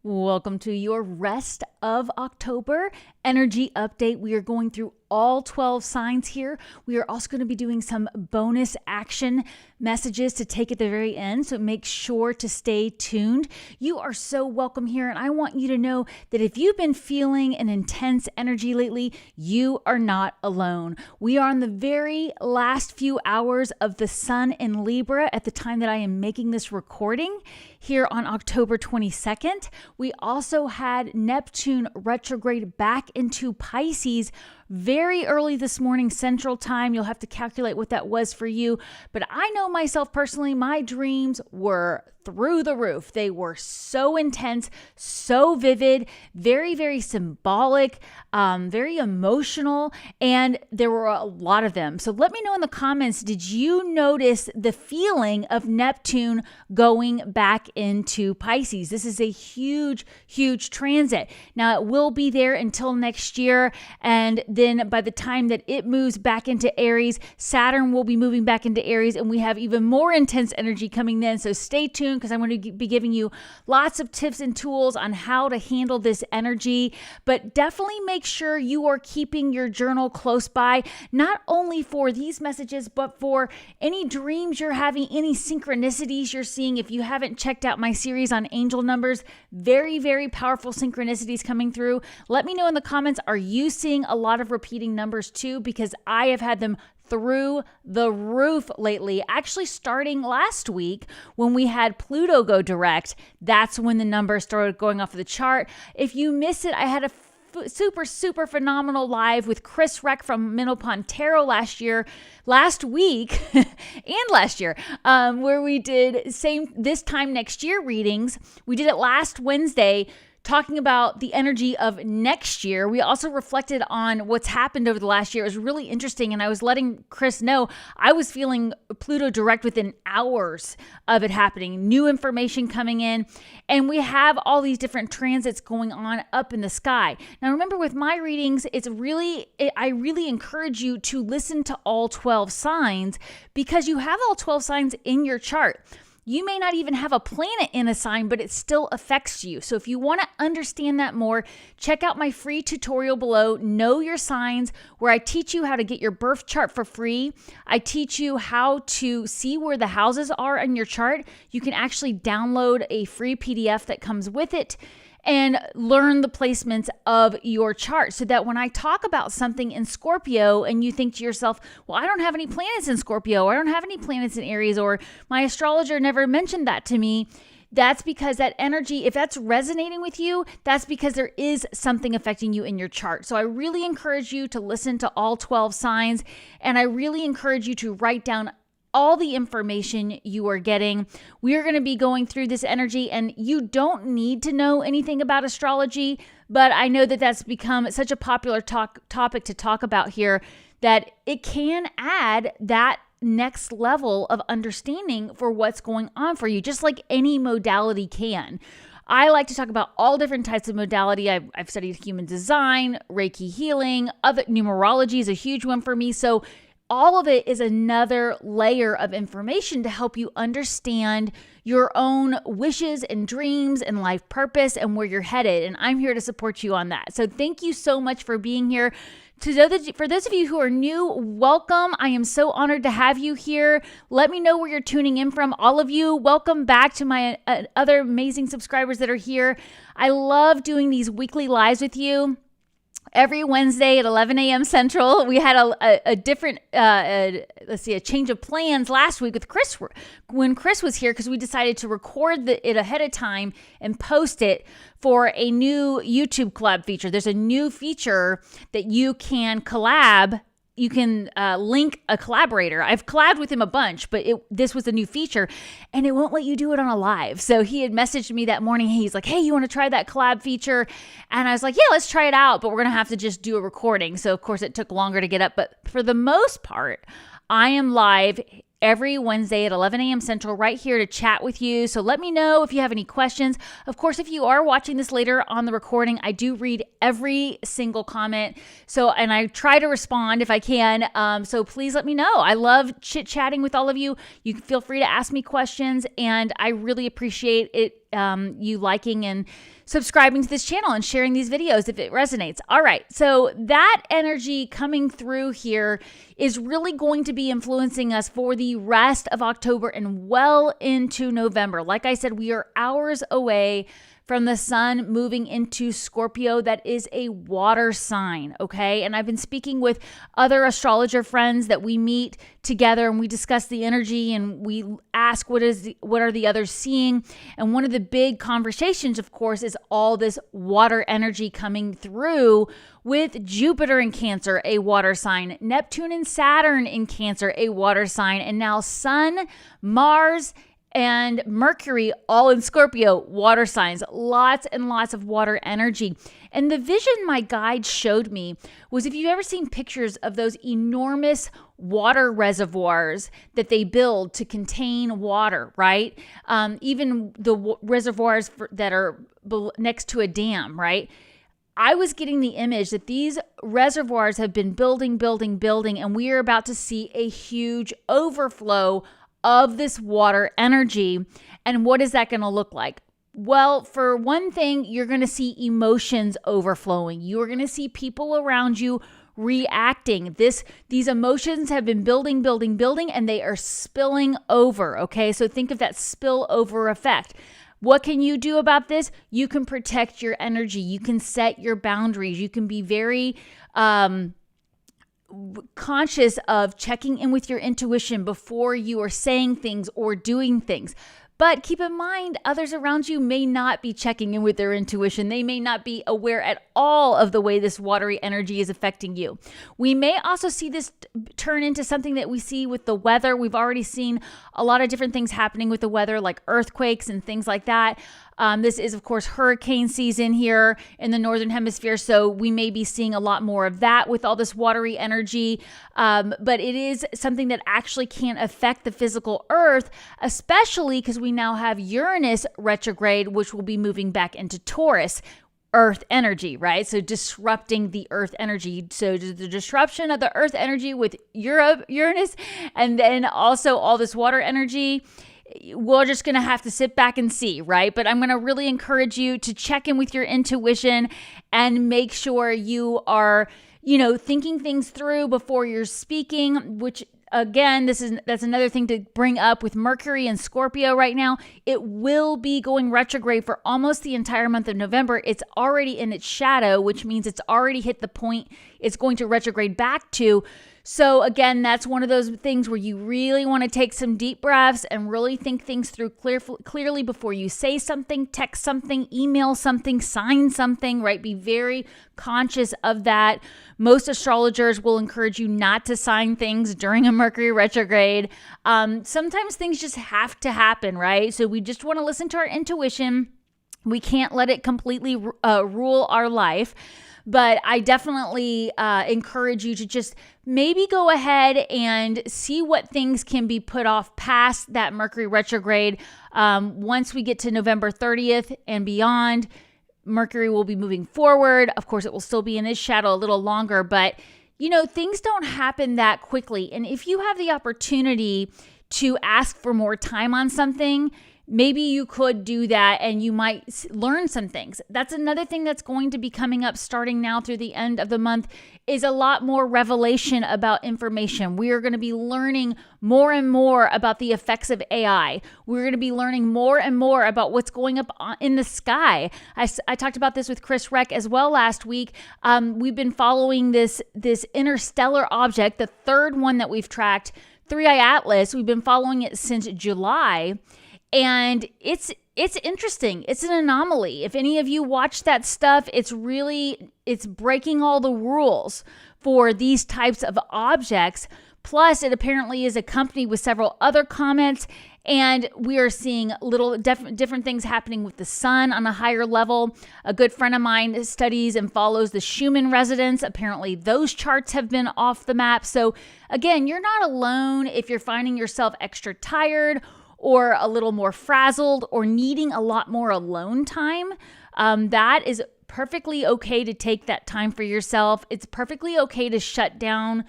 Welcome to your rest of October energy update. We are going through all 12 signs here. We are also going to be doing some bonus action messages to take at the very end, so make sure to stay tuned. You are so welcome here, and I want you to know that if you've been feeling an intense energy lately, you are not alone. We are on the very last few hours of the sun in Libra at the time that I am making this recording here on October 22nd. We also had Neptune retrograde back into Pisces very early this morning, Central Time. You'll have to calculate what that was for you. But I know myself personally, my dreams were through the roof. They were so intense, so vivid, very, very symbolic, very emotional, and there were a lot of them. So let me know in the comments, did you notice the feeling of Neptune going back into Pisces? This is a huge, huge transit. Now, it will be there until next year, and then by the time that it moves back into Aries, Saturn will be moving back into Aries, and we have even more intense energy coming then. So stay tuned, because I'm going to be giving you lots of tips and tools on how to handle this energy. But definitely make sure you are keeping your journal close by, not only for these messages, but for any dreams you're having, any synchronicities you're seeing. If you haven't checked out my series on angel numbers, very, very powerful synchronicities coming through. Let me know in the comments, are you seeing a lot of repeating numbers too? Because I have had them through the roof lately. Actually, starting last week when we had Pluto go direct, that's when the numbers started going off of the chart. If you missed it, I had a super phenomenal live with Chris Reck from Minnow Pond Tarot last week, where we did this time next year readings. We did it last Wednesday, talking about the energy of next year. We also reflected on what's happened over the last year. It was really interesting, and I was letting Chris know I was feeling Pluto direct within hours of it happening, new information coming in, and we have all these different transits going on up in the sky. Now, remember, with my readings, I really encourage you to listen to all 12 signs, because you have all 12 signs in your chart. You may not even have a planet in a sign, but it still affects you. So if you want to understand that more, check out my free tutorial below, Know Your Signs, where I teach you how to get your birth chart for free. I teach you how to see where the houses are in your chart. You can actually download a free PDF that comes with it and learn the placements of your chart, so that when I talk about something in Scorpio and you think to yourself, well, I don't have any planets in Scorpio, or I don't have any planets in Aries, or my astrologer never mentioned that to me, that's because that energy, if that's resonating with you, that's because there is something affecting you in your chart. So I really encourage you to listen to all 12 signs, and I really encourage you to write down all the information you are getting. We are going to be going through this energy, and you don't need to know anything about astrology, but I know that that's become such a popular topic to talk about here that it can add that next level of understanding for what's going on for you, just like any modality can. I like to talk about all different types of modality. I've studied human design, Reiki healing, other numerology is a huge one for me. So all of it is another layer of information to help you understand your own wishes and dreams and life purpose and where you're headed. And I'm here to support you on that. So thank you so much for being here. For those of you who are new, welcome. I am so honored to have you here. Let me know where you're tuning in from. All of you, welcome back to my other amazing subscribers that are here. I love doing these weekly lives with you. Every Wednesday at 11 a.m. Central. We had a different, a change of plans last week with Chris, when Chris was here, because we decided to record it ahead of time and post it for a new YouTube collab feature. There's a new feature that you can collab. You can link a collaborator. I've collabed with him a bunch, but this was a new feature, and it won't let you do it on a live. So he had messaged me that morning. He's like, hey, you want to try that collab feature? And I was like, yeah, let's try it out, but we're going to have to just do a recording. So of course it took longer to get up, but for the most part, I am live every Wednesday at 11 a.m. Central right here to chat with you. So let me know if you have any questions. Of course, if you are watching this later on the recording, I do read every single comment. And I try to respond if I can. So please let me know. I love chit-chatting with all of you. You can feel free to ask me questions, and I really appreciate it. you liking and subscribing to this channel and sharing these videos if it resonates. All right, so that energy coming through here is really going to be influencing us for the rest of October and well into November. Like I said, we are hours away from the sun moving into Scorpio. That is a water sign, okay? And I've been speaking with other astrologer friends that we meet together and we discuss the energy and we ask what are the others seeing. And one of the big conversations, of course, is all this water energy coming through with Jupiter in Cancer, a water sign, Neptune and Saturn in Cancer, a water sign, and now Sun, Mars, and Mercury all in Scorpio, water signs, lots and lots of water energy. And the vision my guide showed me was, if you've ever seen pictures of those enormous water reservoirs that they build to contain water, right? Even the reservoirs that are next to a dam, right? I was getting the image that these reservoirs have been building, and we are about to see a huge overflow of this water energy. And what is that going to look like? Well, for one thing, you're going to see emotions overflowing. You're going to see people around you reacting. These emotions have been building, and they are spilling over, okay? So think of that spillover effect. What can you do about this? You can protect your energy. You can set your boundaries. You can be very conscious of checking in with your intuition before you are saying things or doing things. But keep in mind, others around you may not be checking in with their intuition. They may not be aware at all of the way this watery energy is affecting you. We may also see this turn into something that we see with the weather. We've already seen a lot of different things happening with the weather, like earthquakes and things like that. This is, of course, hurricane season here in the Northern Hemisphere, so we may be seeing a lot more of that with all this watery energy. But it is something that actually can affect the physical Earth, especially because we now have Uranus retrograde, which will be moving back into Taurus. Earth energy, right? So disrupting the Earth energy. So the disruption of the Earth energy with Uranus, and then also all this water energy, we're just going to have to sit back and see, right? But I'm going to really encourage you to check in with your intuition and make sure you are, thinking things through before you're speaking, which again, that's another thing to bring up with Mercury and Scorpio right now. It will be going retrograde for almost the entire month of November. It's already in its shadow, which means it's already hit the point it's going to retrograde back to. So again, that's one of those things where you really want to take some deep breaths and really think things through clearly before you say something, text something, email something, sign something, right? Be very conscious of that. Most astrologers will encourage you not to sign things during a Mercury retrograde. Sometimes things just have to happen, right? So we just want to listen to our intuition. We can't let it completely rule our life. But I definitely encourage you to just maybe go ahead and see what things can be put off past that Mercury retrograde. Once we get to November 30th and beyond, Mercury will be moving forward. Of course, it will still be in its shadow a little longer, but things don't happen that quickly. And if you have the opportunity to ask for more time on something, maybe you could do that and you might learn some things. That's another thing that's going to be coming up starting now through the end of the month, is a lot more revelation about information. We are going to be learning more and more about the effects of AI. We're going to be learning more and more about what's going up in the sky. I talked about this with Chris Reck as well last week. We've been following this interstellar object, the third one that we've tracked, Three-Eye Atlas. We've been following it since July. And it's interesting. It's an anomaly. If any of you watch that stuff, it's breaking all the rules for these types of objects. Plus, it apparently is accompanied with several other comets. And we are seeing little different things happening with the sun on a higher level. A good friend of mine studies and follows the Schumann resonance. Apparently, those charts have been off the map. So again, you're not alone if you're finding yourself extra tired or a little more frazzled or needing a lot more alone time. That is perfectly okay to take that time for yourself. It's perfectly okay to shut down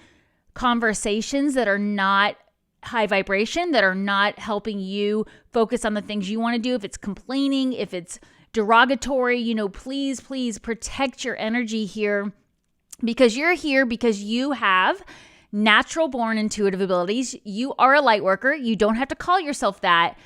conversations that are not high vibration, that are not helping you focus on the things you want to do. If it's complaining, if it's derogatory, please, please protect your energy here, because you're here because you have natural born intuitive abilities. You are a light worker. You don't have to call yourself that.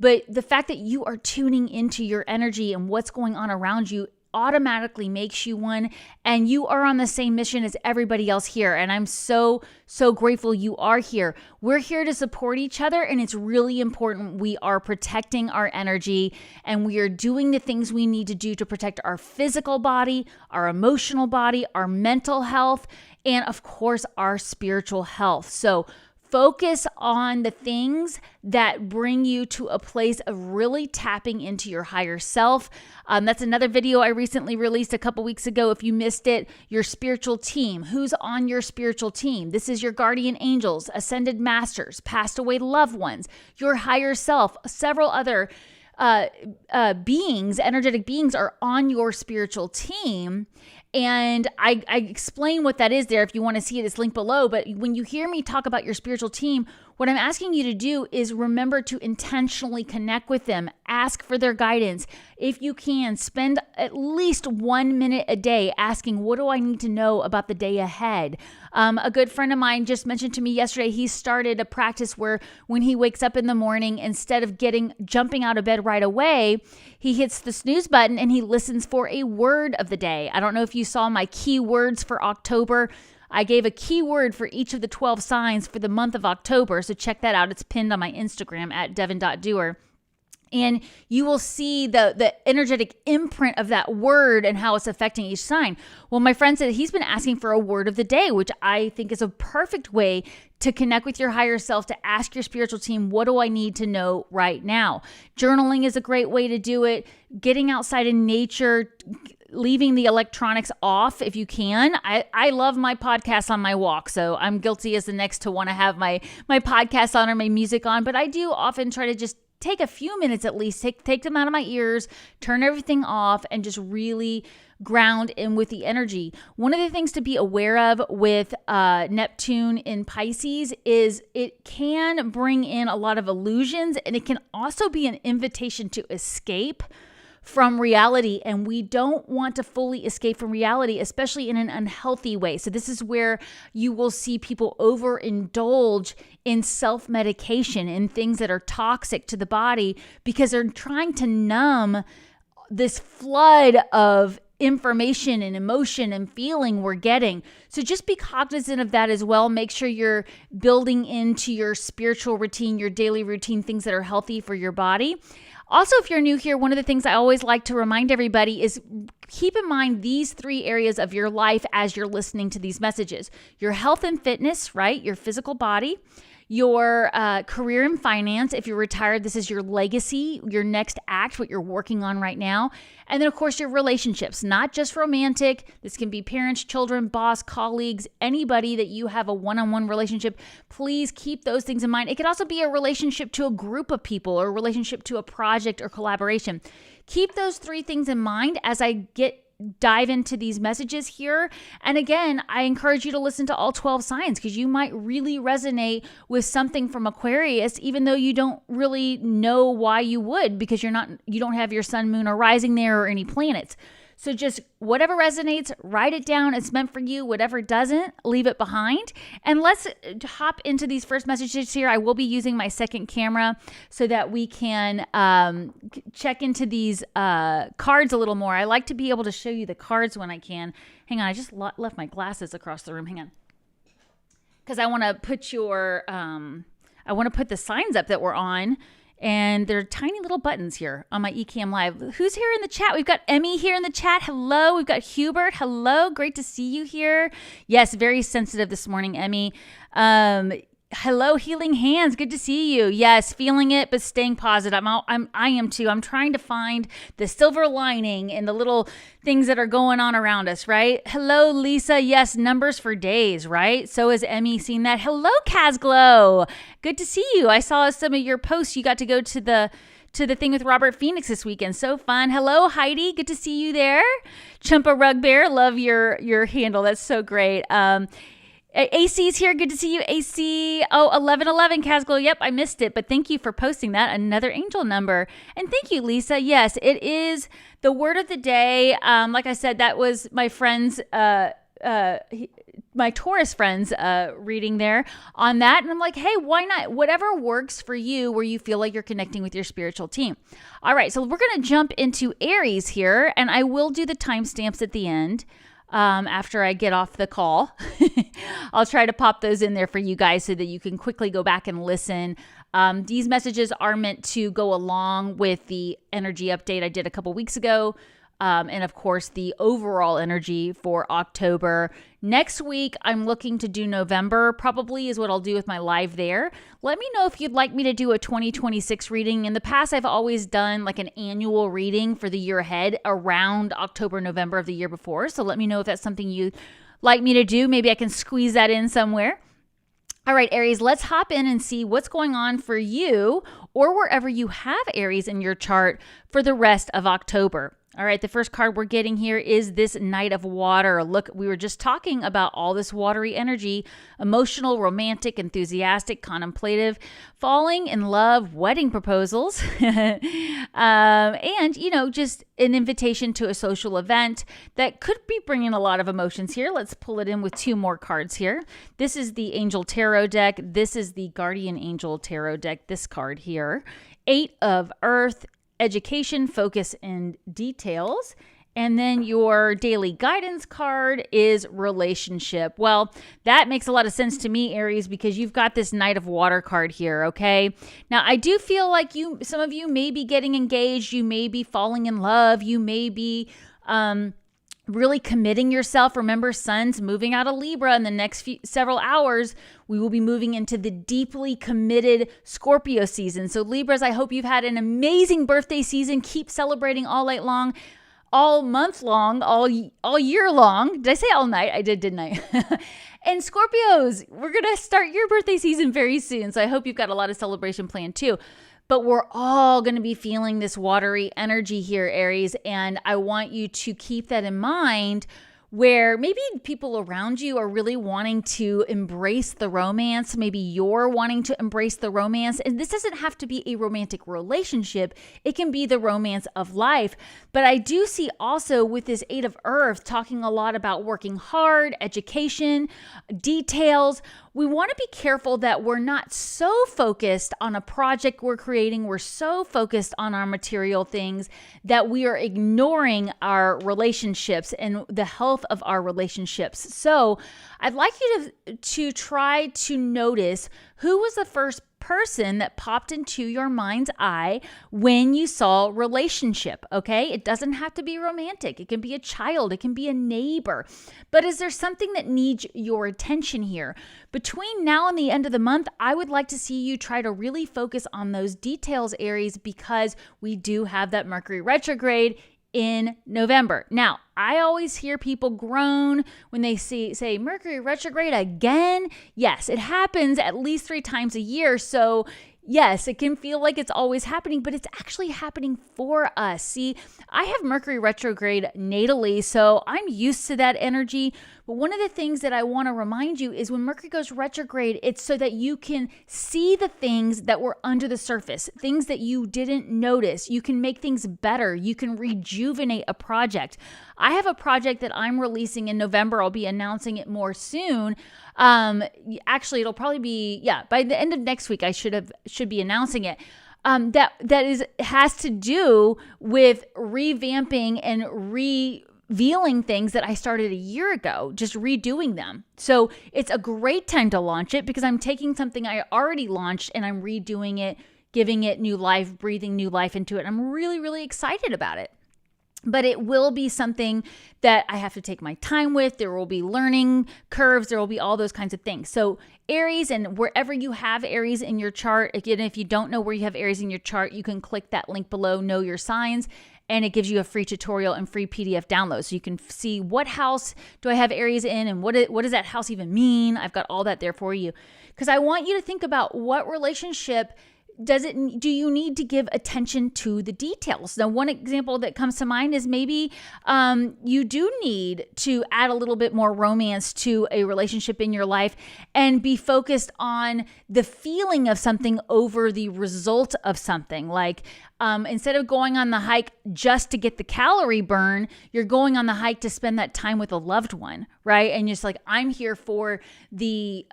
But the fact that you are tuning into your energy and what's going on around you automatically makes you one, and you are on the same mission as everybody else here. And I'm so, so grateful you are here. We're here to support each other, and it's really important we are protecting our energy, and we are doing the things we need to do to protect our physical body, our emotional body, our mental health, and of course, our spiritual health. So focus on the things that bring you to a place of really tapping into your higher self. That's another video I recently released a couple weeks ago. If you missed it, your spiritual team. Who's on your spiritual team? This is your guardian angels, ascended masters, passed away loved ones, your higher self. Several other beings, energetic beings, are on your spiritual team. And I explain what that is there. If you want to see it, it's linked below. But when you hear me talk about your spiritual team, what I'm asking you to do is remember to intentionally connect with them. Ask for their guidance. If you can, spend at least 1 minute a day asking, what do I need to know about the day ahead? A good friend of mine just mentioned to me yesterday, he started a practice where when he wakes up in the morning, instead of jumping out of bed right away, he hits the snooze button and he listens for a word of the day. I don't know if you saw my keywords for October. I gave a keyword for each of the 12 signs for the month of October. So check that out. It's pinned on my Instagram at devin.doer. And you will see the energetic imprint of that word and how it's affecting each sign. Well, my friend said he's been asking for a word of the day, which I think is a perfect way to connect with your higher self, to ask your spiritual team, what do I need to know right now? Journaling is a great way to do it. Getting outside in nature, leaving the electronics off if you can. I love my podcast on my walk, so I'm guilty as the next to want to have my podcast on or my music on, but I do often try to just take a few minutes at least, take them out of my ears, turn everything off, and just really ground in with the energy. One of the things to be aware of with Neptune in Pisces is it can bring in a lot of illusions, and it can also be an invitation to escape from reality, and we don't want to fully escape from reality, especially in an unhealthy way. So this is where you will see people overindulge in self-medication and things that are toxic to the body because they're trying to numb this flood of information and emotion and feeling we're getting. So just be cognizant of that as well. Make sure you're building into your spiritual routine, your daily routine, things that are healthy for your body. Also, if you're new here, one of the things I always like to remind everybody is keep in mind these 3 areas of your life as you're listening to these messages. Your health and fitness, right? Your physical body. Your career and finance. If you're retired, this is your legacy, your next act, what you're working on right now. And then, of course, your relationships, not just romantic. This can be parents, children, boss, colleagues, anybody that you have a one-on-one relationship. Please keep those things in mind. It could also be a relationship to a group of people or a relationship to a project or collaboration. Keep those 3 things in mind as I dive into these messages here. And again, I encourage you to listen to all 12 signs because you might really resonate with something from Aquarius, even though you don't really know why you would, because you don't have your sun, moon, or rising there or any planets. So just whatever resonates, write it down. It's meant for you. Whatever doesn't, leave it behind. And let's hop into these first messages here. I will be using my second camera so that we can check into these cards a little more. I like to be able to show you the cards when I can. Hang on, I just left my glasses across the room. Hang on. Because I want to put the signs up that we're on. And there are tiny little buttons here on my eCam Live. Who's here in the chat? We've got Emmy here in the chat. Hello. We've got Hubert. Hello. Great to see you here. Yes, very sensitive this morning, Emmy. Hello, Healing Hands. Good to see you. Yes, feeling it, but staying positive. I am too. I'm trying to find the silver lining in the little things that are going on around us, right? Hello, Lisa. Yes, numbers for days, right? So has Emmy seen that. Hello, Casglow. Good to see you. I saw some of your posts. You got to go to the thing with Robert Phoenix this weekend. So fun. Hello, Heidi. Good to see you there. Chumpa Rug Bear. Love your handle. That's so great. AC's here. Good to see you, AC. Oh, 1111, Casgle. Yep, I missed it, but thank you for posting that. Another angel number. And thank you, Lisa. Yes, it is the word of the day. Like I said, that was my friend's, my Taurus friends reading there on that. And I'm like, hey, why not? Whatever works for you where you feel like you're connecting with your spiritual team. All right, so we're going to jump into Aries here, and I will do the timestamps at the end. After I get off the call, I'll try to pop those in there for you guys so that you can quickly go back and listen. These messages are meant to go along with the energy update I did a couple weeks ago. And of course, the overall energy for October. Next week, I'm looking to do November, probably is what I'll do with my live there. Let me know if you'd like me to do a 2026 reading. In the past, I've always done like an annual reading for the year ahead around October, November of the year before. So let me know if that's something you'd like me to do. Maybe I can squeeze that in somewhere. All right, Aries, let's hop in and see what's going on for you or wherever you have Aries in your chart for the rest of October. All right, the first card we're getting here is this Knight of Water. Look, we were just talking about all this watery energy, emotional, romantic, enthusiastic, contemplative, falling in love, wedding proposals, and, just an invitation to a social event that could be bringing a lot of emotions here. Let's pull it in with two more cards here. This is the Angel Tarot deck. This is the Guardian Angel Tarot deck, this card here. 8 of Earth, education, focus, and details. And then your daily guidance card is relationship. Well, that makes a lot of sense to me, Aries, because you've got this Knight of Water card here, okay? Now, I do feel like some of you may be getting engaged, you may be falling in love, you may be really committing yourself. Remember, Sun's moving out of Libra in the next several hours. We will be moving into the deeply committed Scorpio season. So Libras, I hope you've had an amazing birthday season. Keep celebrating all night long, all month long, all year long. Did I say all night? I did, didn't I? And Scorpios, we're going to start your birthday season very soon. So I hope you've got a lot of celebration planned too. But we're all going to be feeling this watery energy here, Aries. And I want you to keep that in mind, where maybe people around you are really wanting to embrace the romance. Maybe you're wanting to embrace the romance. And this doesn't have to be a romantic relationship. It can be the romance of life. But I do see also with this 8 of Earth talking a lot about working hard, education, details. We want to be careful that we're not so focused on a project we're creating, we're so focused on our material things that we are ignoring our relationships and the health of our relationships. So I'd like you to try to notice who was the first person that popped into your mind's eye when you saw relationship, okay? It doesn't have to be romantic. It can be a child. It can be a neighbor. But is there something that needs your attention here? Between now and the end of the month, I would like to see you try to really focus on those details, Aries, because we do have that Mercury retrograde in November. Now, I always hear people groan when they say Mercury retrograde again. Yes, it happens at least 3 times a year. So yes, it can feel like it's always happening, but it's actually happening for us. See, I have Mercury retrograde natally, so I'm used to that energy. But one of the things that I want to remind you is when Mercury goes retrograde, it's so that you can see the things that were under the surface, things that you didn't notice. You can make things better. You can rejuvenate a project. I have a project that I'm releasing in November. I'll be announcing it more soon. Actually, it'll probably be, by the end of next week, I should be announcing it. That has to do with revamping and revealing things that I started a year ago, just redoing them. So it's a great time to launch it because I'm taking something I already launched and I'm redoing it, giving it new life, breathing new life into it. I'm really, really excited about it. But it will be something that I have to take my time with. There will be learning curves. There will be all those kinds of things. So Aries, and wherever you have Aries in your chart, again, if you don't know where you have Aries in your chart, you can click that link below, Know Your Signs, and it gives you a free tutorial and free PDF download. So you can see what house do I have Aries in and what does that house even mean? I've got all that there for you. Because I want you to think about what relationship do you need to give attention to the details? Now, one example that comes to mind is maybe you do need to add a little bit more romance to a relationship in your life and be focused on the feeling of something over the result of something. Like instead of going on the hike just to get the calorie burn, you're going on the hike to spend that time with a loved one, right? And just like, I'm here for the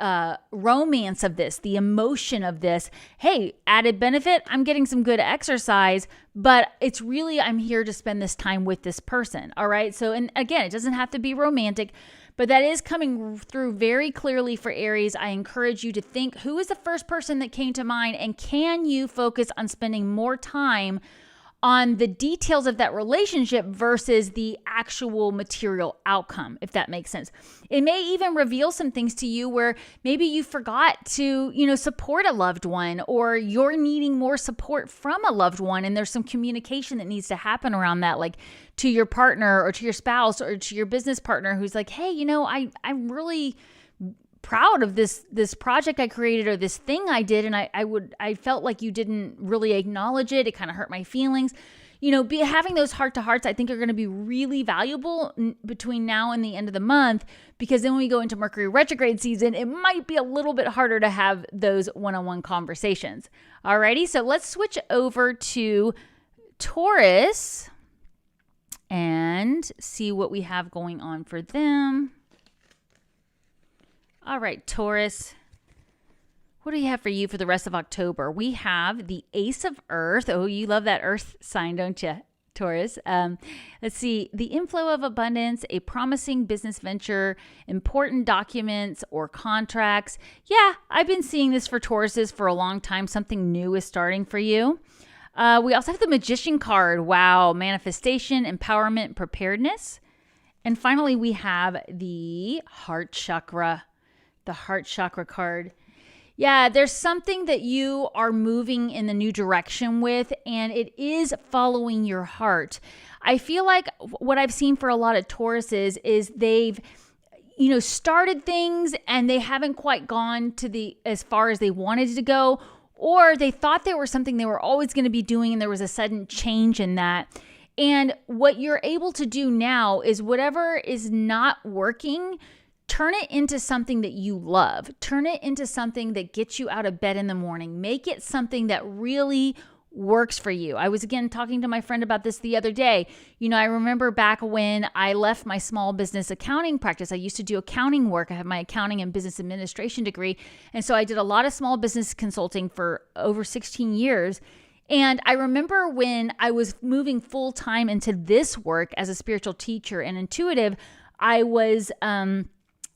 romance of this, the emotion of this. Hey, added benefit, I'm getting some good exercise, but it's really, I'm here to spend this time with this person. All right. So, and again, it doesn't have to be romantic, but that is coming through very clearly for Aries. I encourage you to think, who is the first person that came to mind, and can you focus on spending more time on the details of that relationship versus the actual material outcome, if that makes sense. It may even reveal some things to you where maybe you forgot to, support a loved one, or you're needing more support from a loved one, and there's some communication that needs to happen around that, like to your partner or to your spouse or to your business partner who's like, hey, I'm really proud of this project I created or this thing I did, and I felt like you didn't really acknowledge it. It kind of hurt my feelings. Having those heart-to-hearts, I think, are going to be really valuable between now and the end of the month, because then when we go into Mercury retrograde season, it might be a little bit harder to have those one-on-one conversations. Alrighty, so let's switch over to Taurus and see what we have going on for them. All right, Taurus, what do you have for you for the rest of October? We have the Ace of Earth. Oh, you love that Earth sign, don't you, Taurus? Let's see. The inflow of abundance, a promising business venture, important documents or contracts. Yeah, I've been seeing this for Tauruses for a long time. Something new is starting for you. We also have the Magician card. Wow, manifestation, empowerment, preparedness. And finally, we have the Heart Chakra. The Heart Chakra card. Yeah, there's something that you are moving in the new direction with, and it is following your heart. I feel like what I've seen for a lot of Tauruses is they've, started things and they haven't quite gone to as far as they wanted to go, or they thought there was something they were always going to be doing and there was a sudden change in that. And what you're able to do now is whatever is not working, turn it into something that you love. Turn it into something that gets you out of bed in the morning. Make it something that really works for you. I was again talking to my friend about this the other day. I remember back when I left my small business accounting practice. I used to do accounting work. I have my accounting and business administration degree. And so I did a lot of small business consulting for over 16 years. And I remember when I was moving full time into this work as a spiritual teacher and intuitive, I was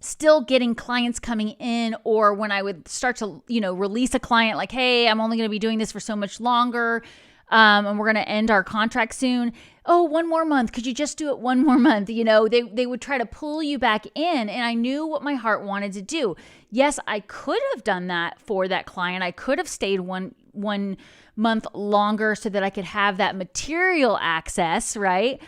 still getting clients coming in, or when I would start to, release a client like, hey, I'm only going to be doing this for so much longer. And we're going to end our contract soon. Oh, one more month. Could you just do it one more month? They would try to pull you back in, and I knew what my heart wanted to do. Yes, I could have done that for that client. I could have stayed one month longer so that I could have that material access, right?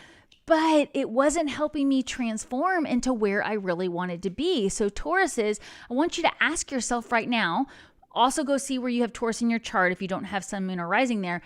But it wasn't helping me transform into where I really wanted to be. So Tauruses, I want you to ask yourself right now, also go see where you have Taurus in your chart if you don't have Sun, Moon, or Rising there.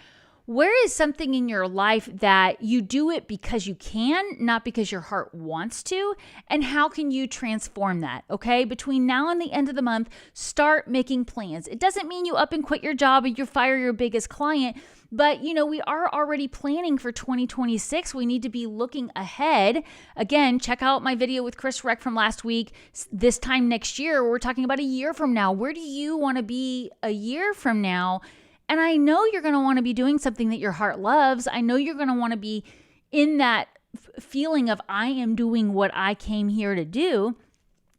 Where is something in your life that you do it because you can, not because your heart wants to? And how can you transform that? Okay, between now and the end of the month, start making plans. It doesn't mean you up and quit your job or you fire your biggest client, but we are already planning for 2026. We need to be looking ahead. Again, check out my video with Chris Reck from last week. This time next year, we're talking about a year from now. Where do you want to be a year from now? And I know you're going to want to be doing something that your heart loves. I know you're going to want to be in that feeling of, I am doing what I came here to do.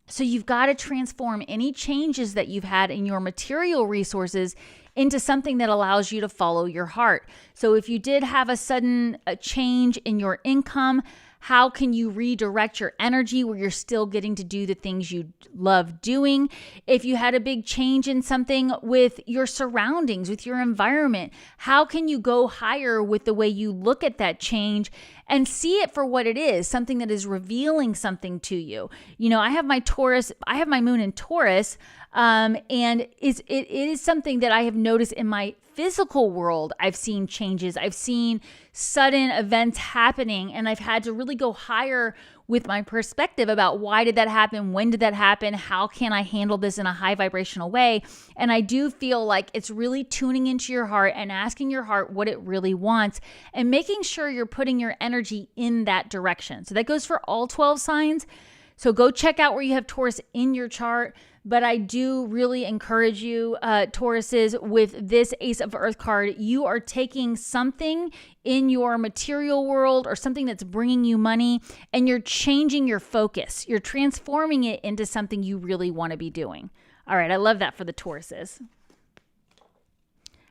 So you've got to transform any changes that you've had in your material resources into something that allows you to follow your heart. So if you did have a sudden change in your income, how can you redirect your energy where you're still getting to do the things you love doing? If you had a big change in something with your surroundings, with your environment, how can you go higher with the way you look at that change and see it for what it is, something that is revealing something to you? I have my Moon in Taurus, and it is something that I have noticed in my physical world, I've seen changes. I've seen sudden events happening, and I've had to really go higher with my perspective about why did that happen? When did that happen? How can I handle this in a high vibrational way? And I do feel like it's really tuning into your heart and asking your heart what it really wants and making sure you're putting your energy in that direction. So that goes for all 12 signs. So go check out where you have Taurus in your chart. But I do really encourage you, Tauruses, with this Ace of Earth card, you are taking something in your material world or something that's bringing you money, and you're changing your focus. You're transforming it into something you really want to be doing. All right, I love that for the Tauruses.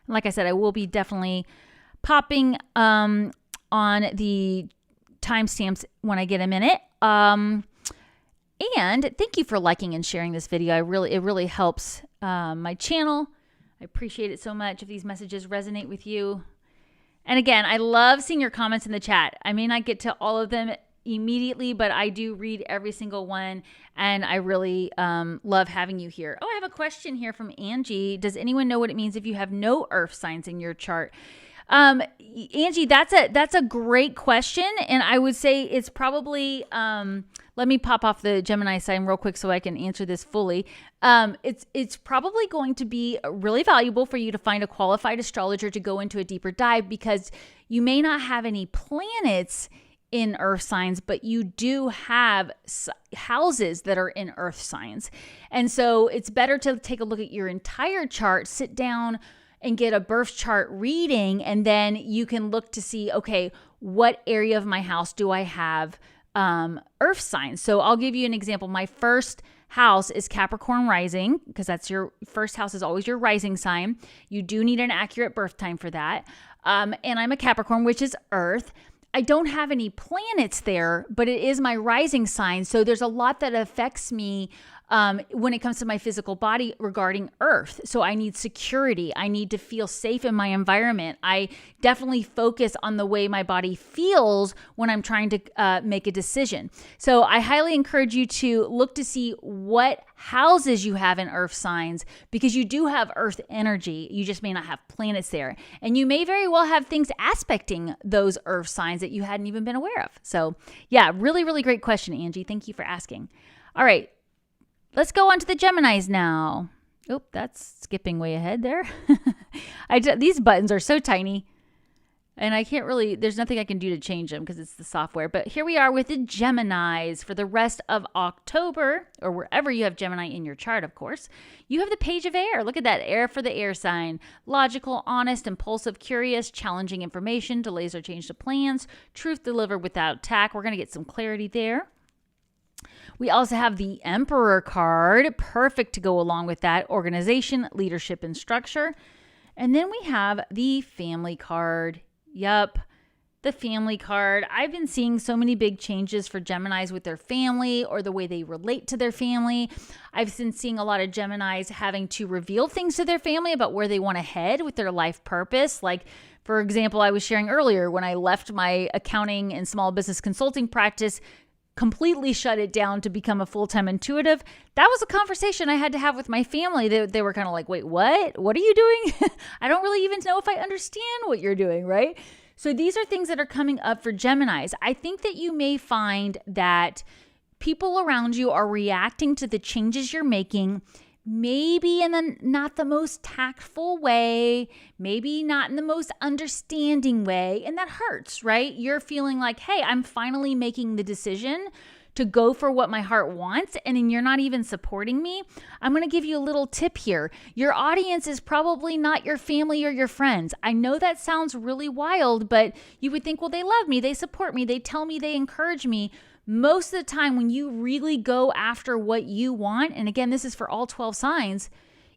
Like I said, I will be definitely popping on the timestamps when I get a minute. And thank you for liking and sharing this video. It really helps my channel. I appreciate it so much if these messages resonate with you. And again, I love seeing your comments in the chat. I may not get to all of them immediately, but I do read every single one, and I really love having you here. Oh, I have a question here from Angie. Does anyone know what it means if you have no earth signs in your chart? Angie, that's a great question, and I would say it's probably let me pop off the Gemini sign real quick so I can answer this fully. It's probably going to be really valuable for you to find a qualified astrologer to go into a deeper dive, because you may not have any planets in earth signs, but you do have houses that are in earth signs. And so it's better to take a look at your entire chart, sit down and get a birth chart reading, and then you can look to see, okay, what area of my house do I have earth signs? So I'll give you an example. My first house is Capricorn rising, because that's your first house is always your rising sign. You do need an accurate birth time for that. And I'm a Capricorn, which is earth. I don't have any planets there, but it is my rising sign. So there's a lot that affects me when it comes to my physical body regarding earth. So I need security. I need to feel safe in my environment. I definitely focus on the way my body feels when I'm trying to make a decision. So I highly encourage you to look to see what houses you have in earth signs, because you do have earth energy. You just may not have planets there. And you may very well have things aspecting those earth signs that you hadn't even been aware of. So yeah, really, really great question, Angie. Thank you for asking. All right. Let's go on to the Geminis now. Oh, that's skipping way ahead there. These buttons are so tiny, and I can't really, there's nothing I can do to change them because it's the software. But here we are with the Geminis for the rest of October, or wherever you have Gemini in your chart, of course. You have the Page of Air. Look at that, air for the air sign. Logical, honest, impulsive, curious, challenging information, delays or change to plans, truth delivered without tact. We're going to get some clarity there. We also have the Emperor card, perfect to go along with that, organization, leadership, and structure. And then we have the Family card. Yup, the Family card. I've been seeing so many big changes for Geminis with their family or the way they relate to their family. I've been seeing a lot of Geminis having to reveal things to their family about where they want to head with their life purpose. Like, for example, I was sharing earlier when I left my accounting and small business consulting practice, completely shut it down to become a full-time intuitive. That was a conversation I had to have with my family. They were kind of like, wait, what? What are you doing? I don't really even know if I understand what you're doing, right? So these are things that are coming up for Geminis. I think that you may find that people around you are reacting to the changes you're making, maybe in not the most tactful way, maybe not in the most understanding way, and that hurts, right? You're feeling like, hey, I'm finally making the decision to go for what my heart wants, and then you're not even supporting me. I'm going to give you a little tip here. Your audience is probably not your family or your friends. I know that sounds really wild, but you would think, well, they love me, they support me, they tell me, they encourage me. Most of the time, when you really go after what you want, and again, this is for all 12 signs,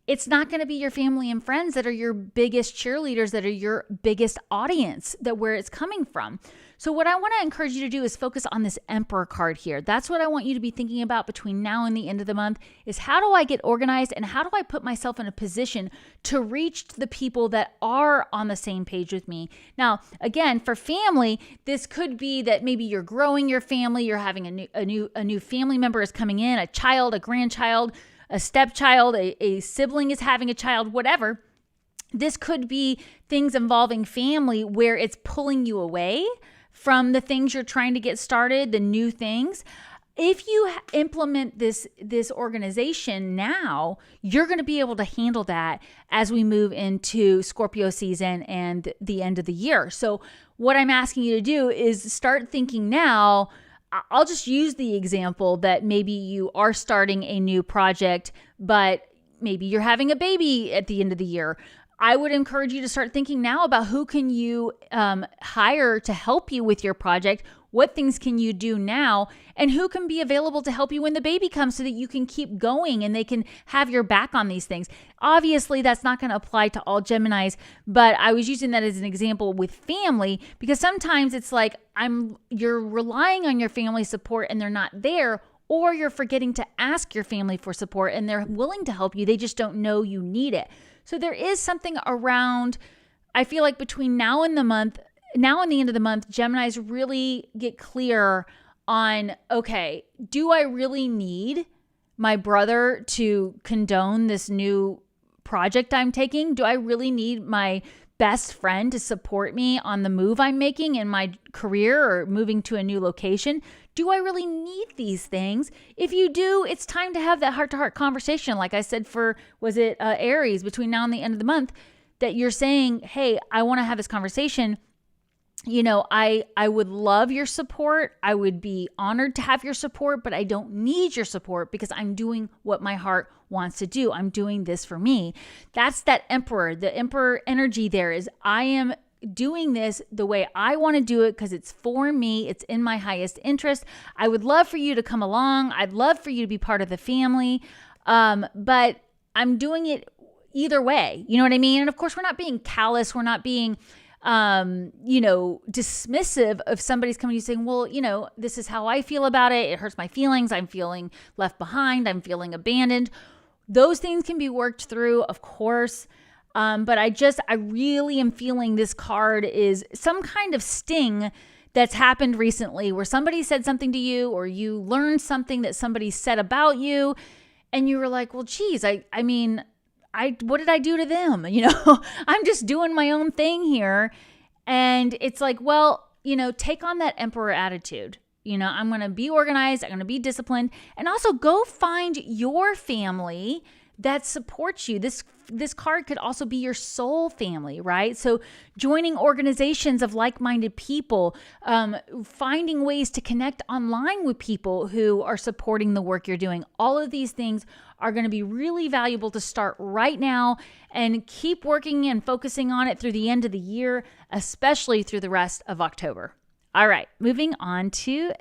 it's not going to be your family and friends that are your biggest cheerleaders, that are your biggest audience, that where it's coming from. So what I want to encourage you to do is focus on this Emperor card here. That's what I want you to be thinking about between now and the end of the month, is how do I get organized and how do I put myself in a position to reach the people that are on the same page with me. Now, again, for family, this could be that maybe you're growing your family, you're having a new family member is coming in, a child, a grandchild, a stepchild, a sibling is having a child, whatever. This could be things involving family where it's pulling you away from the things you're trying to get started, the new things. If you implement this organization now, you're going to be able to handle that as we move into Scorpio season and the end of the year. So what I'm asking you to do is start thinking now. I'll just use the example that maybe you are starting a new project, but maybe you're having a baby at the end of the year. I would encourage you to start thinking now about who can you hire to help you with your project. What things can you do now, and who can be available to help you when the baby comes so that you can keep going and they can have your back on these things. Obviously, that's not going to apply to all Geminis, but I was using that as an example with family because sometimes it's like you're relying on your family support and they're not there, or you're forgetting to ask your family for support and they're willing to help you. They just don't know you need it. So there is something around, I feel like between now and the end of the month, Geminis really get clear on, okay, do I really need my brother to condone this new project I'm taking? Do I really need my best friend to support me on the move I'm making in my career or moving to a new location? Do I really need these things? If you do, it's time to have that heart-to-heart conversation. Like I said was it Aries, between now and the end of the month, that you're saying, hey, I want to have this conversation. You know, I would love your support. I would be honored to have your support, but I don't need your support because I'm doing what my heart wants to do. I'm doing this for me. That's that emperor. The emperor energy there is I am doing this the way I want to do it because it's for me. It's in my highest interest. I would love for you to come along. I'd love for you to be part of the family. But I'm doing it either way. You know what I mean? And of course, we're not being callous. We're not being dismissive of somebody's coming to you saying, well, this is how I feel about it. It hurts my feelings. I'm feeling left behind. I'm feeling abandoned. Those things can be worked through, of course. But I really am feeling this card is some kind of sting that's happened recently where somebody said something to you or you learned something that somebody said about you. And you were like, well, geez, what did I do to them? I'm just doing my own thing here. And it's like, well, take on that emperor attitude. I'm going to be organized. I'm going to be disciplined, and also go find your family that supports you. This card could also be your soul family, right? So joining organizations of like-minded people, finding ways to connect online with people who are supporting the work you're doing. All of these things are going to be really valuable to start right now and keep working and focusing on it through the end of the year, especially through the rest of October. All right, moving on to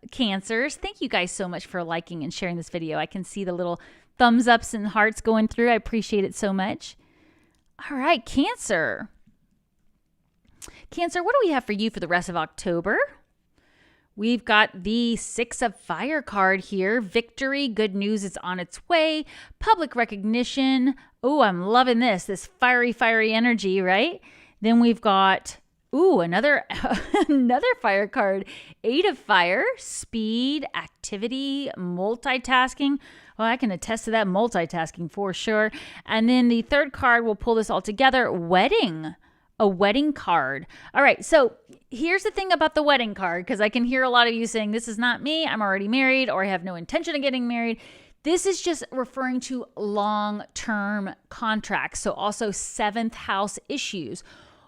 Cancers. Thank you guys so much for liking and sharing this video. I can see the little thumbs ups and hearts going through. I appreciate it so much. All right, Cancer. Cancer, what do we have for you for the rest of October? We've got the 6 of Fire card here. Victory, good news is on its way. Public recognition. Oh, I'm loving this fiery energy, right? Then we've got, another fire card. 8 of Fire, speed, activity, multitasking. Well, I can attest to that multitasking for sure. And then the third card, we'll pull this all together, wedding. A wedding card. All right, so here's the thing about the wedding card, because I can hear a lot of you saying, this is not me, I'm already married, or I have no intention of getting married. This is just referring to long-term contracts. So also 7th house issues,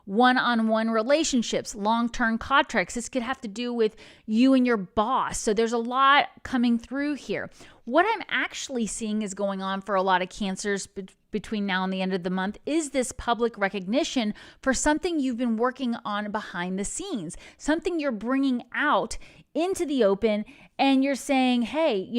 one-on-one relationships, long-term contracts. This could have to do with you and your boss. So there's a lot coming through here. What I'm actually seeing is going on for a lot of Cancers between now and the end of the month is this public recognition for something you've been working on behind the scenes, something you're bringing out into the open, and you're saying, hey,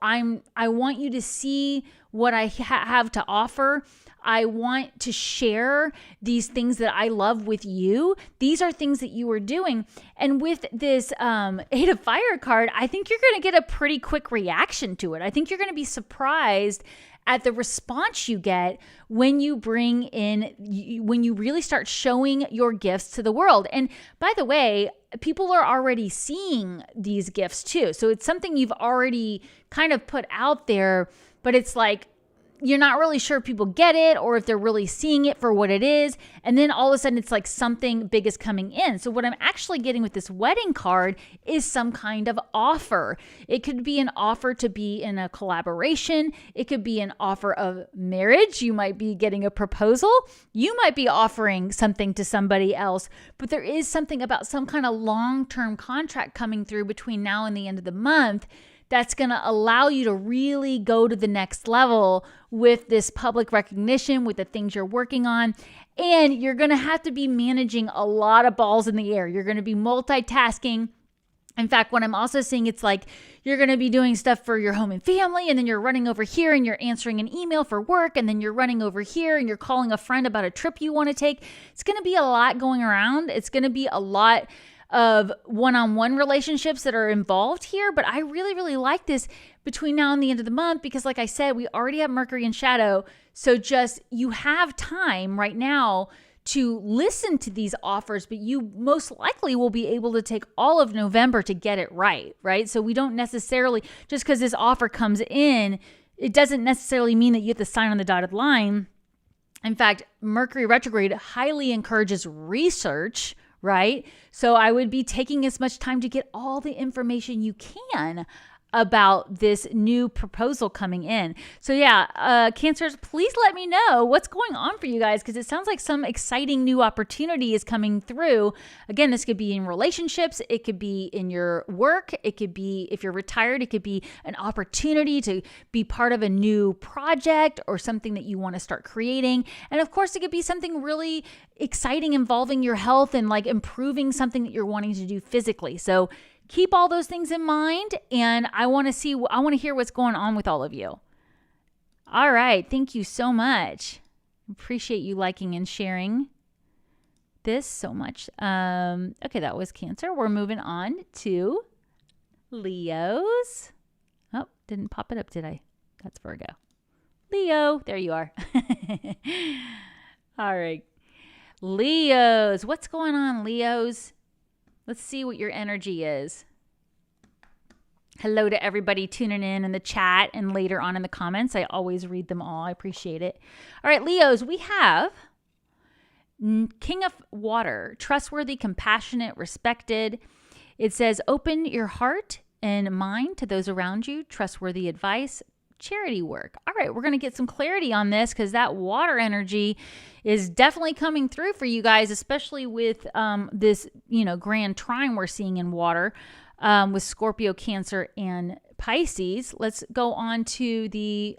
I want you to see what I have to offer. I want to share these things that I love with you. These are things that you are doing. And with this 8 of Fire card, I think you're going to get a pretty quick reaction to it. I think you're going to be surprised at the response you get when you when you really start showing your gifts to the world. And by the way, people are already seeing these gifts too. So it's something you've already kind of put out there, but it's like, you're not really sure if people get it or if they're really seeing it for what it is. And then all of a sudden it's like something big is coming in. So what I'm actually getting with this wedding card is some kind of offer. It could be an offer to be in a collaboration. It could be an offer of marriage. You might be getting a proposal. You might be offering something to somebody else, but there is something about some kind of long-term contract coming through between now and the end of the month that's going to allow you to really go to the next level with this public recognition, with the things you're working on. And you're going to have to be managing a lot of balls in the air. You're going to be multitasking. In fact, what I'm also seeing, it's like you're going to be doing stuff for your home and family, and then you're running over here and you're answering an email for work, and then you're running over here and you're calling a friend about a trip you want to take. It's going to be a lot going around. It's going to be a lot of one-on-one relationships that are involved here. But I really, really like this between now and the end of the month because, like I said, we already have Mercury in shadow. So just you have time right now to listen to these offers, but you most likely will be able to take all of November to get it right? So we don't necessarily, just because this offer comes in, it doesn't necessarily mean that you have to sign on the dotted line. In fact, Mercury retrograde highly encourages research, right? So I would be taking as much time to get all the information you can about this new proposal coming in. So yeah, Cancers, please let me know what's going on for you guys, because it sounds like some exciting new opportunity is coming through. Again, this could be in relationships. It could be in your work. It could be, if you're retired, it could be an opportunity to be part of a new project or something that you want to start creating. And of course, it could be something really exciting involving your health and like improving something that you're wanting to do physically. So keep all those things in mind, and I want to hear what's going on with all of you. All right. Thank you so much. Appreciate you liking and sharing this so much. Okay, that was Cancer. We're moving on to Leos. Oh, didn't pop it up, did I? That's Virgo. Leo, there you are. All right. Leos, what's going on, Leos? Let's see what your energy is. Hello to everybody tuning in the chat and later on in the comments. I always read them all. I appreciate it. All right, Leos, we have King of Water, trustworthy, compassionate, respected. It says, open your heart and mind to those around you, trustworthy advice, charity work. All right, we're going to get some clarity on this because that water energy is definitely coming through for you guys, especially with this, grand trine we're seeing in water with Scorpio, Cancer, and Pisces. Let's go on to the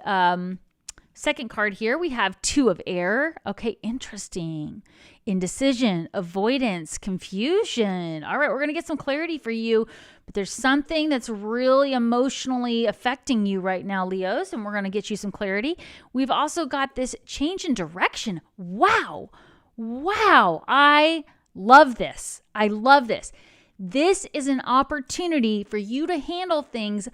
second card here. We have Two of Air. Okay, interesting. Indecision, avoidance, confusion. All right, we're going to get some clarity for you, but there's something that's really emotionally affecting you right now, Leos, and we're going to get you some clarity. We've also got this change in direction. Wow. I love this. This is an opportunity for you to handle things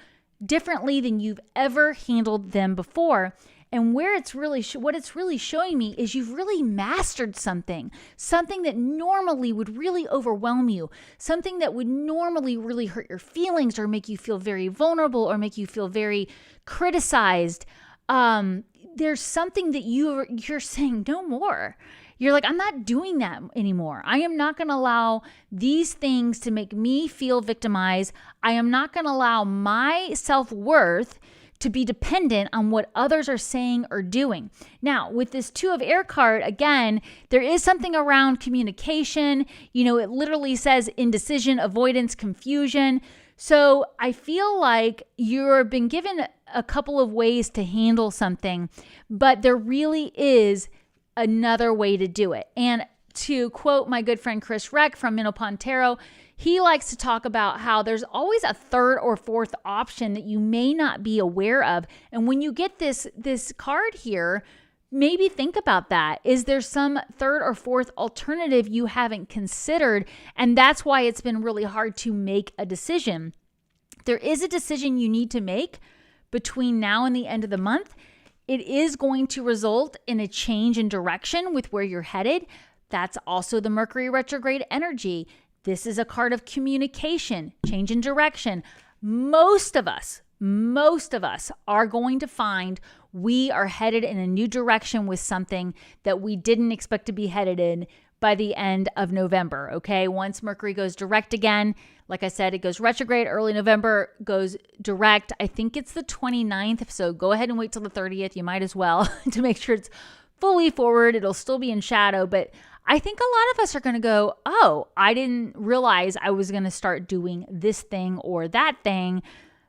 differently than you've ever handled them before. And where it's really, what it's really showing me is you've really mastered something that normally would really overwhelm you, something that would normally really hurt your feelings or make you feel very vulnerable or make you feel very criticized. There's something that you're saying no more. You're like, I'm not doing that anymore. I am not going to allow these things to make me feel victimized. I am not going to allow my self-worth to be dependent on what others are saying or doing. Now, with this Two of Air card, again, there is something around communication. It literally says indecision, avoidance, confusion. So I feel like you've been given a couple of ways to handle something, but there really is another way to do it. And to quote my good friend Chris Reck from Minopon Tarot, he likes to talk about how there's always a third or fourth option that you may not be aware of. And when you get this card here, maybe think about that. Is there some third or fourth alternative you haven't considered? And that's why it's been really hard to make a decision. There is a decision you need to make between now and the end of the month. It is going to result in a change in direction with where you're headed. That's also the Mercury retrograde energy. This is a card of communication, change in direction. Most of us are going to find we are headed in a new direction with something that we didn't expect to be headed in by the end of November, okay? Once Mercury goes direct again, like I said, it goes retrograde early November, goes direct. I think it's the 29th, so go ahead and wait till the 30th. You might as well to make sure it's fully forward. It'll still be in shadow, but I think a lot of us are going to go, oh, I didn't realize I was going to start doing this thing or that thing,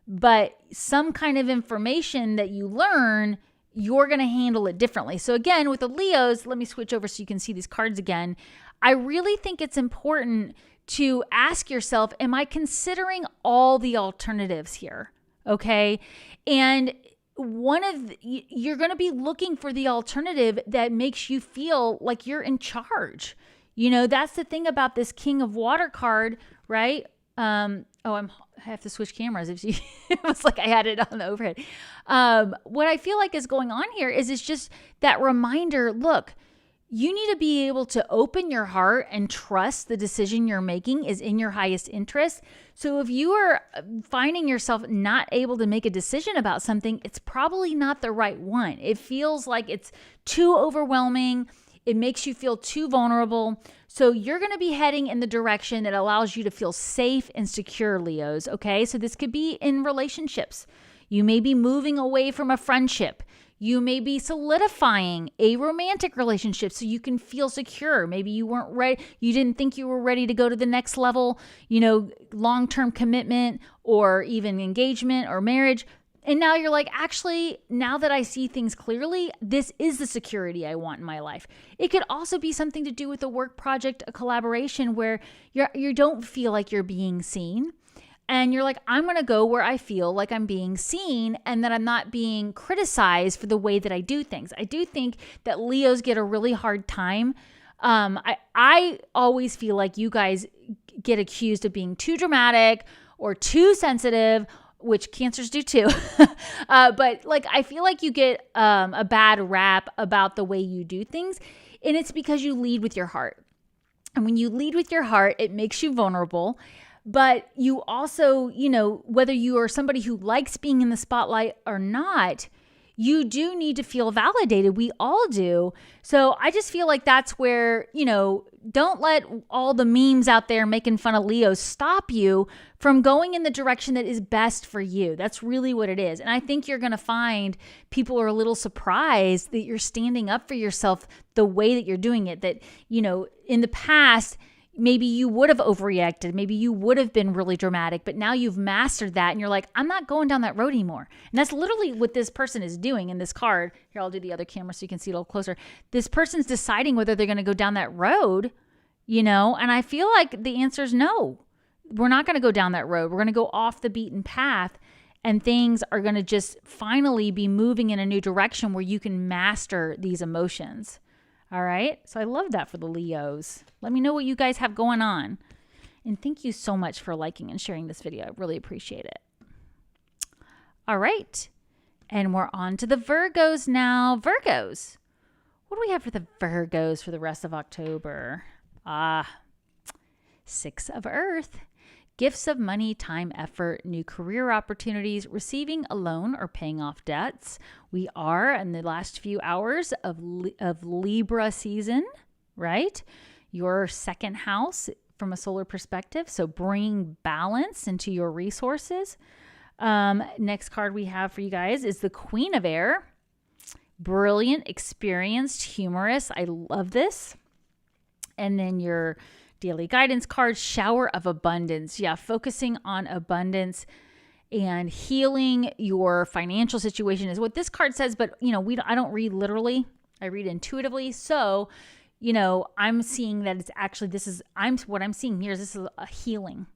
but some kind of information that you learn, you're going to handle it differently. So again, with the Leos, let me switch over so you can see these cards again. I really think it's important to ask yourself, am I considering all the alternatives here? Okay. And you're going to be looking for the alternative that makes you feel like you're in charge. You know, that's the thing about this King of Water card, right? I have to switch cameras. It was like I had it on the overhead. What I feel like is going on here is it's just that reminder, look, you need to be able to open your heart and trust the decision you're making is in your highest interest. So if you are finding yourself not able to make a decision about something, it's probably not the right one. It feels like it's too overwhelming. It makes you feel too vulnerable. So you're going to be heading in the direction that allows you to feel safe and secure, Leos, okay? So this could be in relationships. You may be moving away from a friendship. You may be solidifying a romantic relationship so you can feel secure. Maybe you weren't ready. You didn't think you were ready to go to the next level, long-term commitment or even engagement or marriage. And now you're like, actually, now that I see things clearly, this is the security I want in my life. It could also be something to do with a work project, a collaboration where you don't feel like you're being seen. And you're like, I'm going to go where I feel like I'm being seen and that I'm not being criticized for the way that I do things. I do think that Leos get a really hard time. I always feel like you guys get accused of being too dramatic or too sensitive, which Cancers do too. But I feel like you get a bad rap about the way you do things. And it's because you lead with your heart. And when you lead with your heart, it makes you vulnerable. But you also, whether you are somebody who likes being in the spotlight or not, you do need to feel validated. We all do. So I just feel like that's where, don't let all the memes out there making fun of Leos stop you from going in the direction that is best for you. That's really what it is. And I think you're going to find people are a little surprised that you're standing up for yourself the way that you're doing it. That, in the past, maybe you would have overreacted. Maybe you would have been really dramatic, but now you've mastered that and you're like, I'm not going down that road anymore. And that's literally what this person is doing in this card. Here, I'll do the other camera so you can see it a little closer. This person's deciding whether they're going to go down that road, and I feel like the answer is no. We're not going to go down that road. We're going to go off the beaten path and things are going to just finally be moving in a new direction where you can master these emotions. All right. So I love that for the Leos. Let me know what you guys have going on. And thank you so much for liking and sharing this video. I really appreciate it. All right. And we're on to the Virgos now. Virgos. What do we have for the Virgos for the rest of October? Six of Earth. Gifts of money, time, effort, new career opportunities, receiving a loan or paying off debts. We are in the last few hours of Libra season, right? Your second house from a solar perspective. So bring balance into your resources. Next card we have for you guys is the Queen of Air. Brilliant, experienced, humorous. I love this. And then your daily guidance card, shower of abundance. Yeah, focusing on abundance and healing your financial situation is what this card says. But, I don't read literally. I read intuitively. So, I'm seeing that it's actually, what I'm seeing here is this is a healing.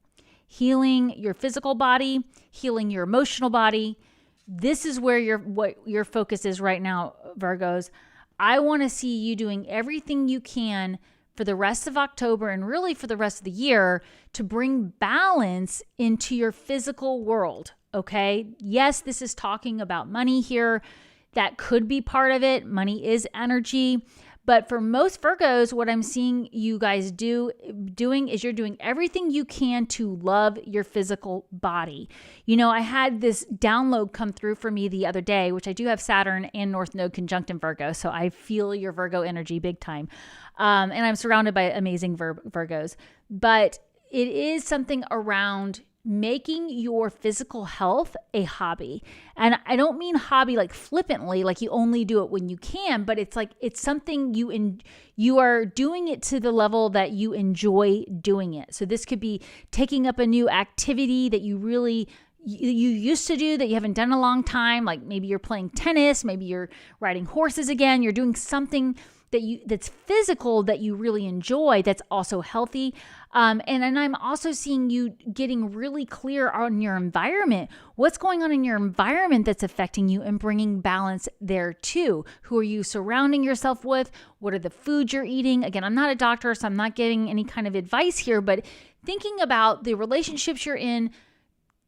Healing your physical body, healing your emotional body. This is where what your focus is right now, Virgos. I want to see you doing everything you can for the rest of October and really for the rest of the year to bring balance into your physical world, okay? Yes, this is talking about money here. That could be part of it. Money is energy, But for most Virgos, what I'm seeing you guys doing is you're doing everything you can to love your physical body. I had this download come through for me the other day, which I do have Saturn and North Node conjunct in Virgo. So I feel your Virgo energy big time. And I'm surrounded by amazing Virgos. But it is something around making your physical health a hobby. And I don't mean hobby like flippantly, like you only do it when you can, but it's like it's something you are doing it to the level that you enjoy doing it. So this could be taking up a new activity that you used to do that you haven't done in a long time. Like maybe you're playing tennis, maybe you're riding horses again. You're doing something that's physical that you really enjoy, that's also healthy. And I'm also seeing you getting really clear on your environment. What's going on in your environment that's affecting you and bringing balance there too? Who are you surrounding yourself with? What are the foods you're eating? Again, I'm not a doctor, so I'm not giving any kind of advice here, but thinking about the relationships you're in,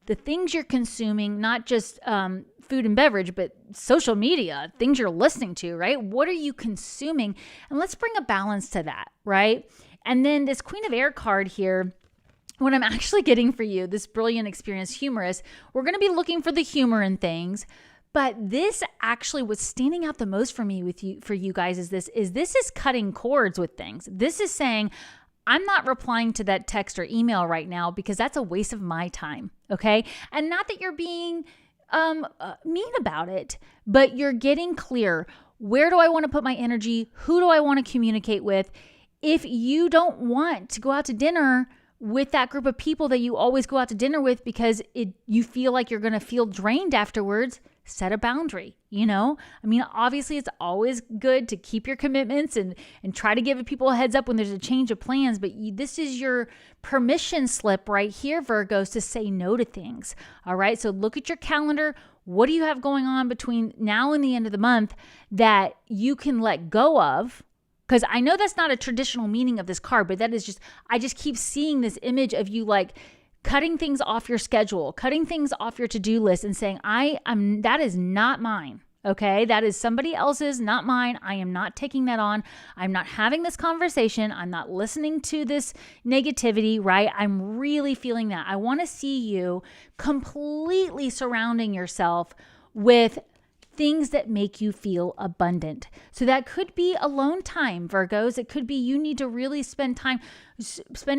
the things you're consuming, not just food and beverage, but social media, things you're listening to, right? What are you consuming? And let's bring a balance to that, right? And then this Queen of Air card here, what I'm actually getting for you, this brilliant, experienced humorist, we're going to be looking for the humor in things. But this actually was standing out the most for me for you guys is this is cutting cords with things. This is saying, I'm not replying to that text or email right now because that's a waste of my time, okay? And not that you're being mean about it, but you're getting clear. Where do I want to put my energy? Who do I want to communicate with? If you don't want to go out to dinner with that group of people that you always go out to dinner with because you feel like you're going to feel drained afterwards, set a boundary, obviously it's always good to keep your commitments and try to give people a heads up when there's a change of plans, but this is your permission slip right here, Virgos, to say no to things. All right. So look at your calendar. What do you have going on between now and the end of the month that you can let go of? Because I know that's not a traditional meaning of this card, but that is just, I just keep seeing this image of you like cutting things off your schedule, cutting things off your to-do list and saying, that is not mine. Okay. That is somebody else's, not mine. I am not taking that on. I'm not having this conversation. I'm not listening to this negativity, right? I'm really feeling that. I want to see you completely surrounding yourself with things that make you feel abundant. So that could be alone time, Virgos. It could be you need to really spending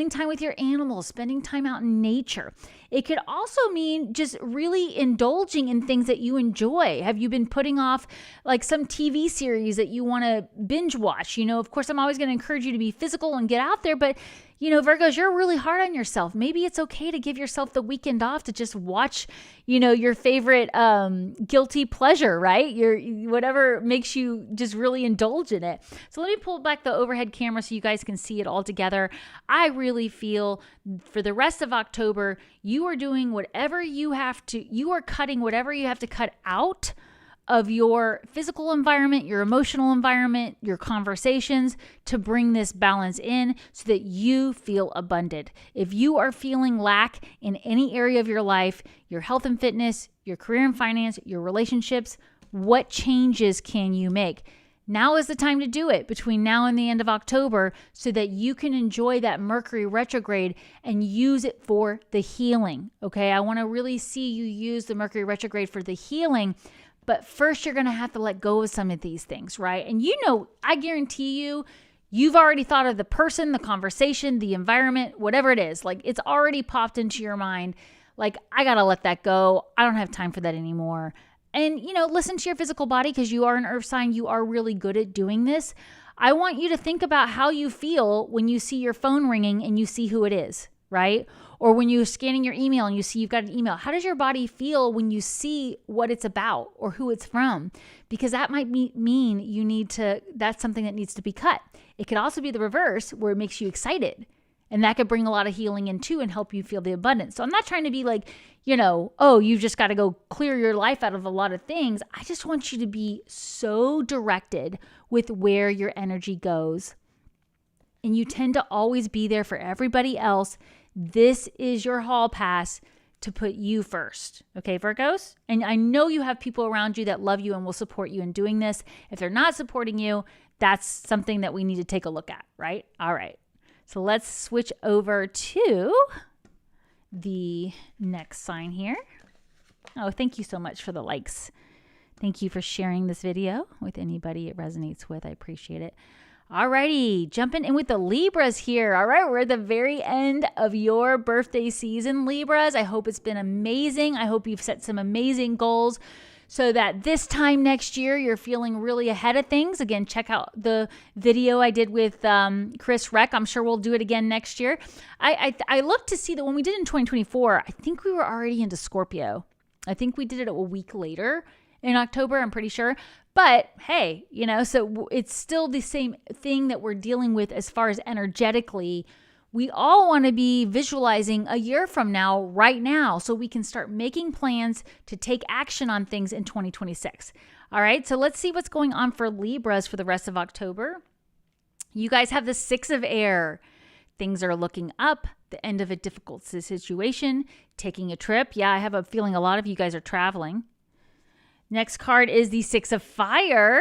time with your animals, spending time out in nature. It could also mean just really indulging in things that you enjoy. Have you been putting off like some TV series that you want to binge watch? Of course, I'm always going to encourage you to be physical and get out there, but Virgos, you're really hard on yourself. Maybe it's okay to give yourself the weekend off to just watch, your favorite guilty pleasure, right? Whatever makes you just really indulge in it. So let me pull back the overhead camera so you guys can see it all together. I really feel for the rest of October, you are doing whatever you are cutting whatever you have to cut out of your physical environment, your emotional environment, your conversations to bring this balance in so that you feel abundant. If you are feeling lack in any area of your life, your health and fitness, your career and finance, your relationships, what changes can you make? Now is the time to do it between now and the end of October so that you can enjoy that Mercury retrograde and use it for the healing. Okay, I want to really see you use the Mercury retrograde for the healing. But first, you're going to have to let go of some of these things, right? And I guarantee you've already thought of the person, the conversation, the environment, whatever it is. Like it's already popped into your mind. Like, I got to let that go. I don't have time for that anymore. And, listen to your physical body because you are an earth sign. You are really good at doing this. I want you to think about how you feel when you see your phone ringing and you see who it is, right? Or when you're scanning your email and you see you've got an email. How does your body feel when you see what it's about or who it's from? Because that might mean that's something that needs to be cut. It could also be the reverse where it makes you excited. And that could bring a lot of healing in too and help you feel the abundance. So I'm not trying to be like, you've just got to go clear your life out of a lot of things. I just want you to be so directed with where your energy goes. And you tend to always be there for everybody else. This is your hall pass to put you first. Okay, Virgos? And I know you have people around you that love you and will support you in doing this. If they're not supporting you, that's something that we need to take a look at, right? All right. So let's switch over to the next sign here. Oh, thank you so much for the likes. Thank you for sharing this video with anybody it resonates with. I appreciate it. Alrighty, jumping in with the Libras here. All right, we're at the very end of your birthday season, Libras. I hope it's been amazing. I hope you've set some amazing goals so that this time next year, you're feeling really ahead of things. Again, check out the video I did with Chris Reck. I'm sure we'll do it again next year. I looked to see that when we did in 2024, I think we were already into Scorpio. I think we did it a week later in October, I'm pretty sure. But hey, so it's still the same thing that we're dealing with as far as energetically. We all want to be visualizing a year from now, right now, so we can start making plans to take action on things in 2026. All right, so let's see what's going on for Libras for the rest of October. You guys have the 6 of air. Things are looking up, the end of a difficult situation, taking a trip. Yeah, I have a feeling a lot of you guys are traveling. Next card is the 6 of fire.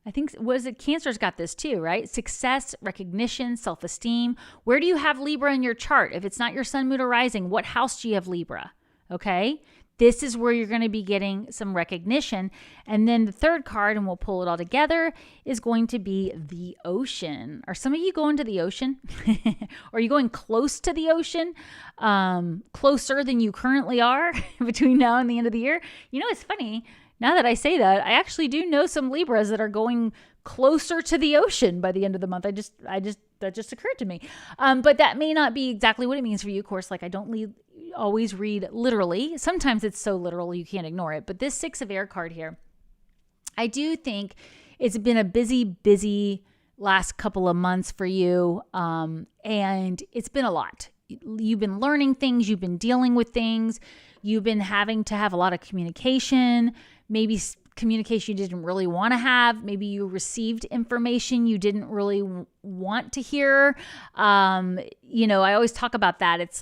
I think, Cancer's got this too, right? Success, recognition, self-esteem. Where do you have Libra in your chart? If it's not your sun, moon, or rising, what house do you have Libra? Okay. This is where you're going to be getting some recognition. And then the third card, and we'll pull it all together, is going to be the ocean. Are some of you going to the ocean? Are you going close to the ocean? Closer than you currently are between now and the end of the year? It's funny. Now that I say that, I actually do know some Libras that are going closer to the ocean by the end of the month. That just occurred to me. But that may not be exactly what it means for you. Of course, I don't always read literally. Sometimes it's so literal you can't ignore it. But this 6 of air card here, I do think it's been a busy last couple of months for you. And it's been a lot. You've been learning things. You've been dealing with things. You've been having to have a lot of communication. Maybe communication you didn't really want to have. Maybe you received information you didn't really want to hear. I always talk about that. It's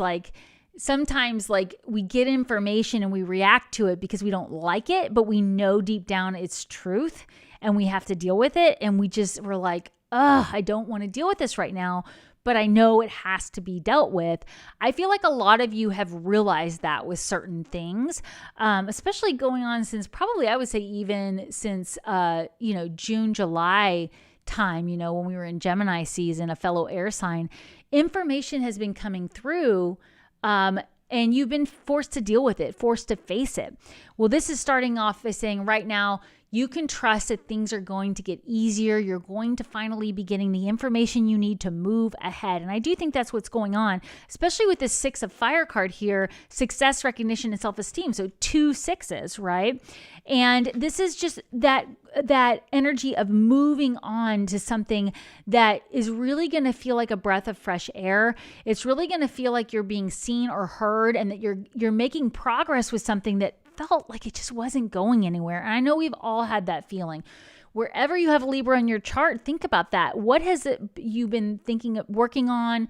sometimes we get information and we react to it because we don't like it, but we know deep down it's truth and we have to deal with it. And we're like, I don't want to deal with this right now, but I know it has to be dealt with. I feel like a lot of you have realized that with certain things, especially going on since probably, I would say even since, June, July time, when we were in Gemini season, a fellow air sign, information has been coming through, and you've been forced to deal with it, forced to face it. Well, this is starting off by saying right now, you can trust that things are going to get easier. You're going to finally be getting the information you need to move ahead. And I do think that's what's going on, especially with this 6 of fire card here, success, recognition, and self-esteem. So 2 6s, right? And this is just that energy of moving on to something that is really going to feel like a breath of fresh air. It's really going to feel like you're being seen or heard, and that you're making progress with something that felt like it just wasn't going anywhere. And I know we've all had that feeling. Wherever you have Libra in your chart, think about that. What has you been thinking of working on,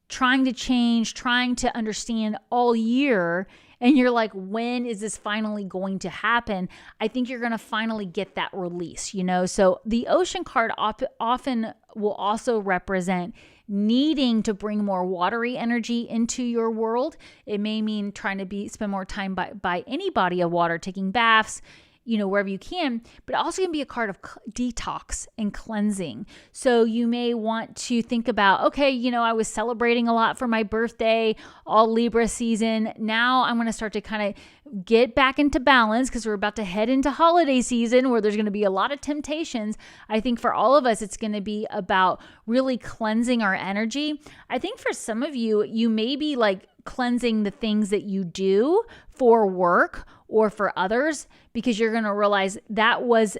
trying to change, trying to understand all year? And you're like, when is this finally going to happen? I think you're going to finally get that release, So the ocean card often will also represent needing to bring more watery energy into your world. It may mean trying to spend more time by any body of water, taking baths, wherever you can, but it also can be a card of detox and cleansing. So you may want to think about, okay, I was celebrating a lot for my birthday, all Libra season. Now I'm going to start to kind of get back into balance because we're about to head into holiday season where there's going to be a lot of temptations. I think for all of us, it's going to be about really cleansing our energy. I think for some of you, you may be cleansing the things that you do for work or for others, because you're going to realize that was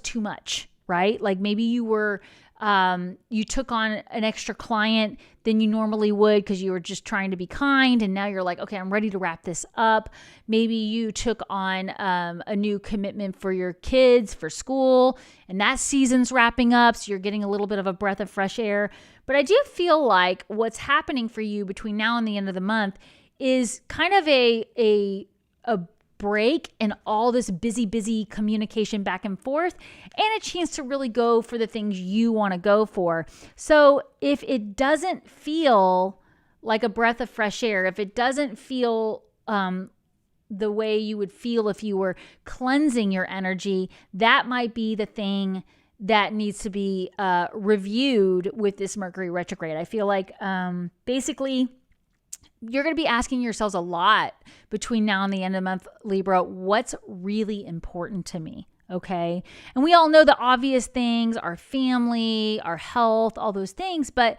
too much, right? Maybe you were, you took on an extra client than you normally would because you were just trying to be kind. And now you're like, okay, I'm ready to wrap this up. Maybe you took on a new commitment for your kids for school, and that season's wrapping up. So you're getting a little bit of a breath of fresh air. But I do feel like what's happening for you between now and the end of the month is kind of a break in all this busy communication back and forth, and a chance to really go for the things you want to go for. So if it doesn't feel like a breath of fresh air, if it doesn't feel the way you would feel if you were cleansing your energy, that might be the thing that needs to be reviewed with this Mercury retrograde. I feel like basically you're going to be asking yourselves a lot between now and the end of the month, Libra, what's really important to me? Okay. And we all know the obvious things, our family, our health, all those things, but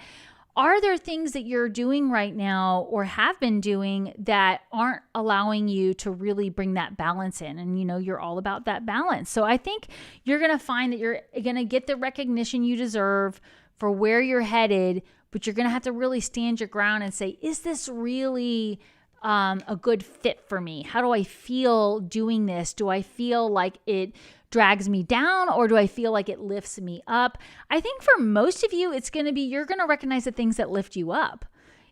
are there things that you're doing right now or have been doing that aren't allowing you to really bring that balance in? And you're all about that balance. So I think you're going to find that you're going to get the recognition you deserve for where you're headed, but you're going to have to really stand your ground and say, is this really a good fit for me? How do I feel doing this? Do I feel like it drags me down, or do I feel like it lifts me up? I think for most of you, it's going to be, you're going to recognize the things that lift you up.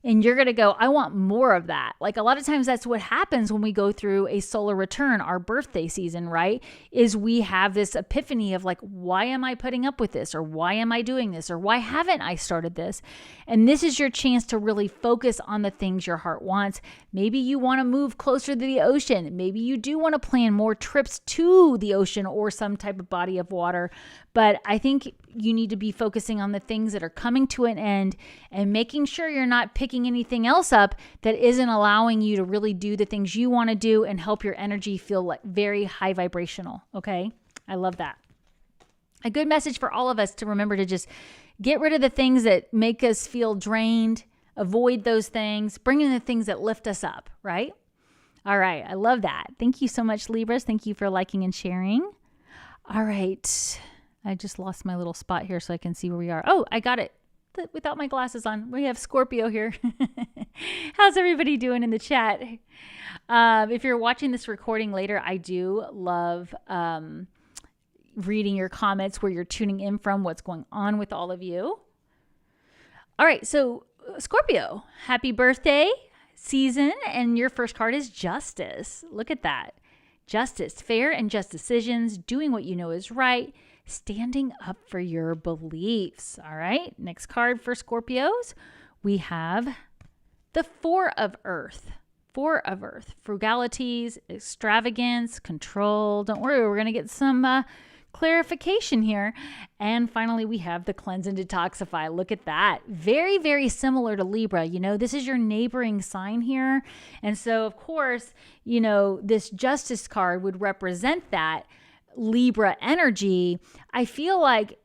And you're going to go, I want more of that. Like a lot of times that's what happens when we go through a solar return, our birthday season, right? Is we have this epiphany of like, why am I putting up with this? Or why am I doing this? Or why haven't I started this? And this is your chance to really focus on the things your heart wants. Maybe you want to move closer to the ocean. Maybe you do want to plan more trips to the ocean or some type of body of water. But I think you need to be focusing on the things that are coming to an end and making sure you're not picking anything else up that isn't allowing you to really do the things you want to do and help your energy feel like very high vibrational. Okay. I love that. A good message for all of us to remember to just get rid of the things that make us feel drained, avoid those things, bring in the things that lift us up, right? All right. I love that. Thank you so much, Libras. Thank you for liking and sharing. All right. I just lost my little spot here so I can see where we are. Oh, I got it without my glasses on. We have Scorpio here. How's everybody doing in the chat? If you're watching this recording later, I do love reading your comments, where you're tuning in from, what's going on with all of you. All right, so Scorpio, happy birthday season. And your first card is Justice. Look at that. Justice, fair and just decisions, doing what you know is right, standing up for your beliefs. All right. Next card for Scorpios, we have the Four of Earth. Four of Earth. Frugalities, extravagance, control. Don't worry, we're going to get some clarification here. And finally, we have the Cleanse and Detoxify. Look at that. Very, very similar to Libra. This is your neighboring sign here. And so, of course, this Justice card would represent that Libra energy. I feel like,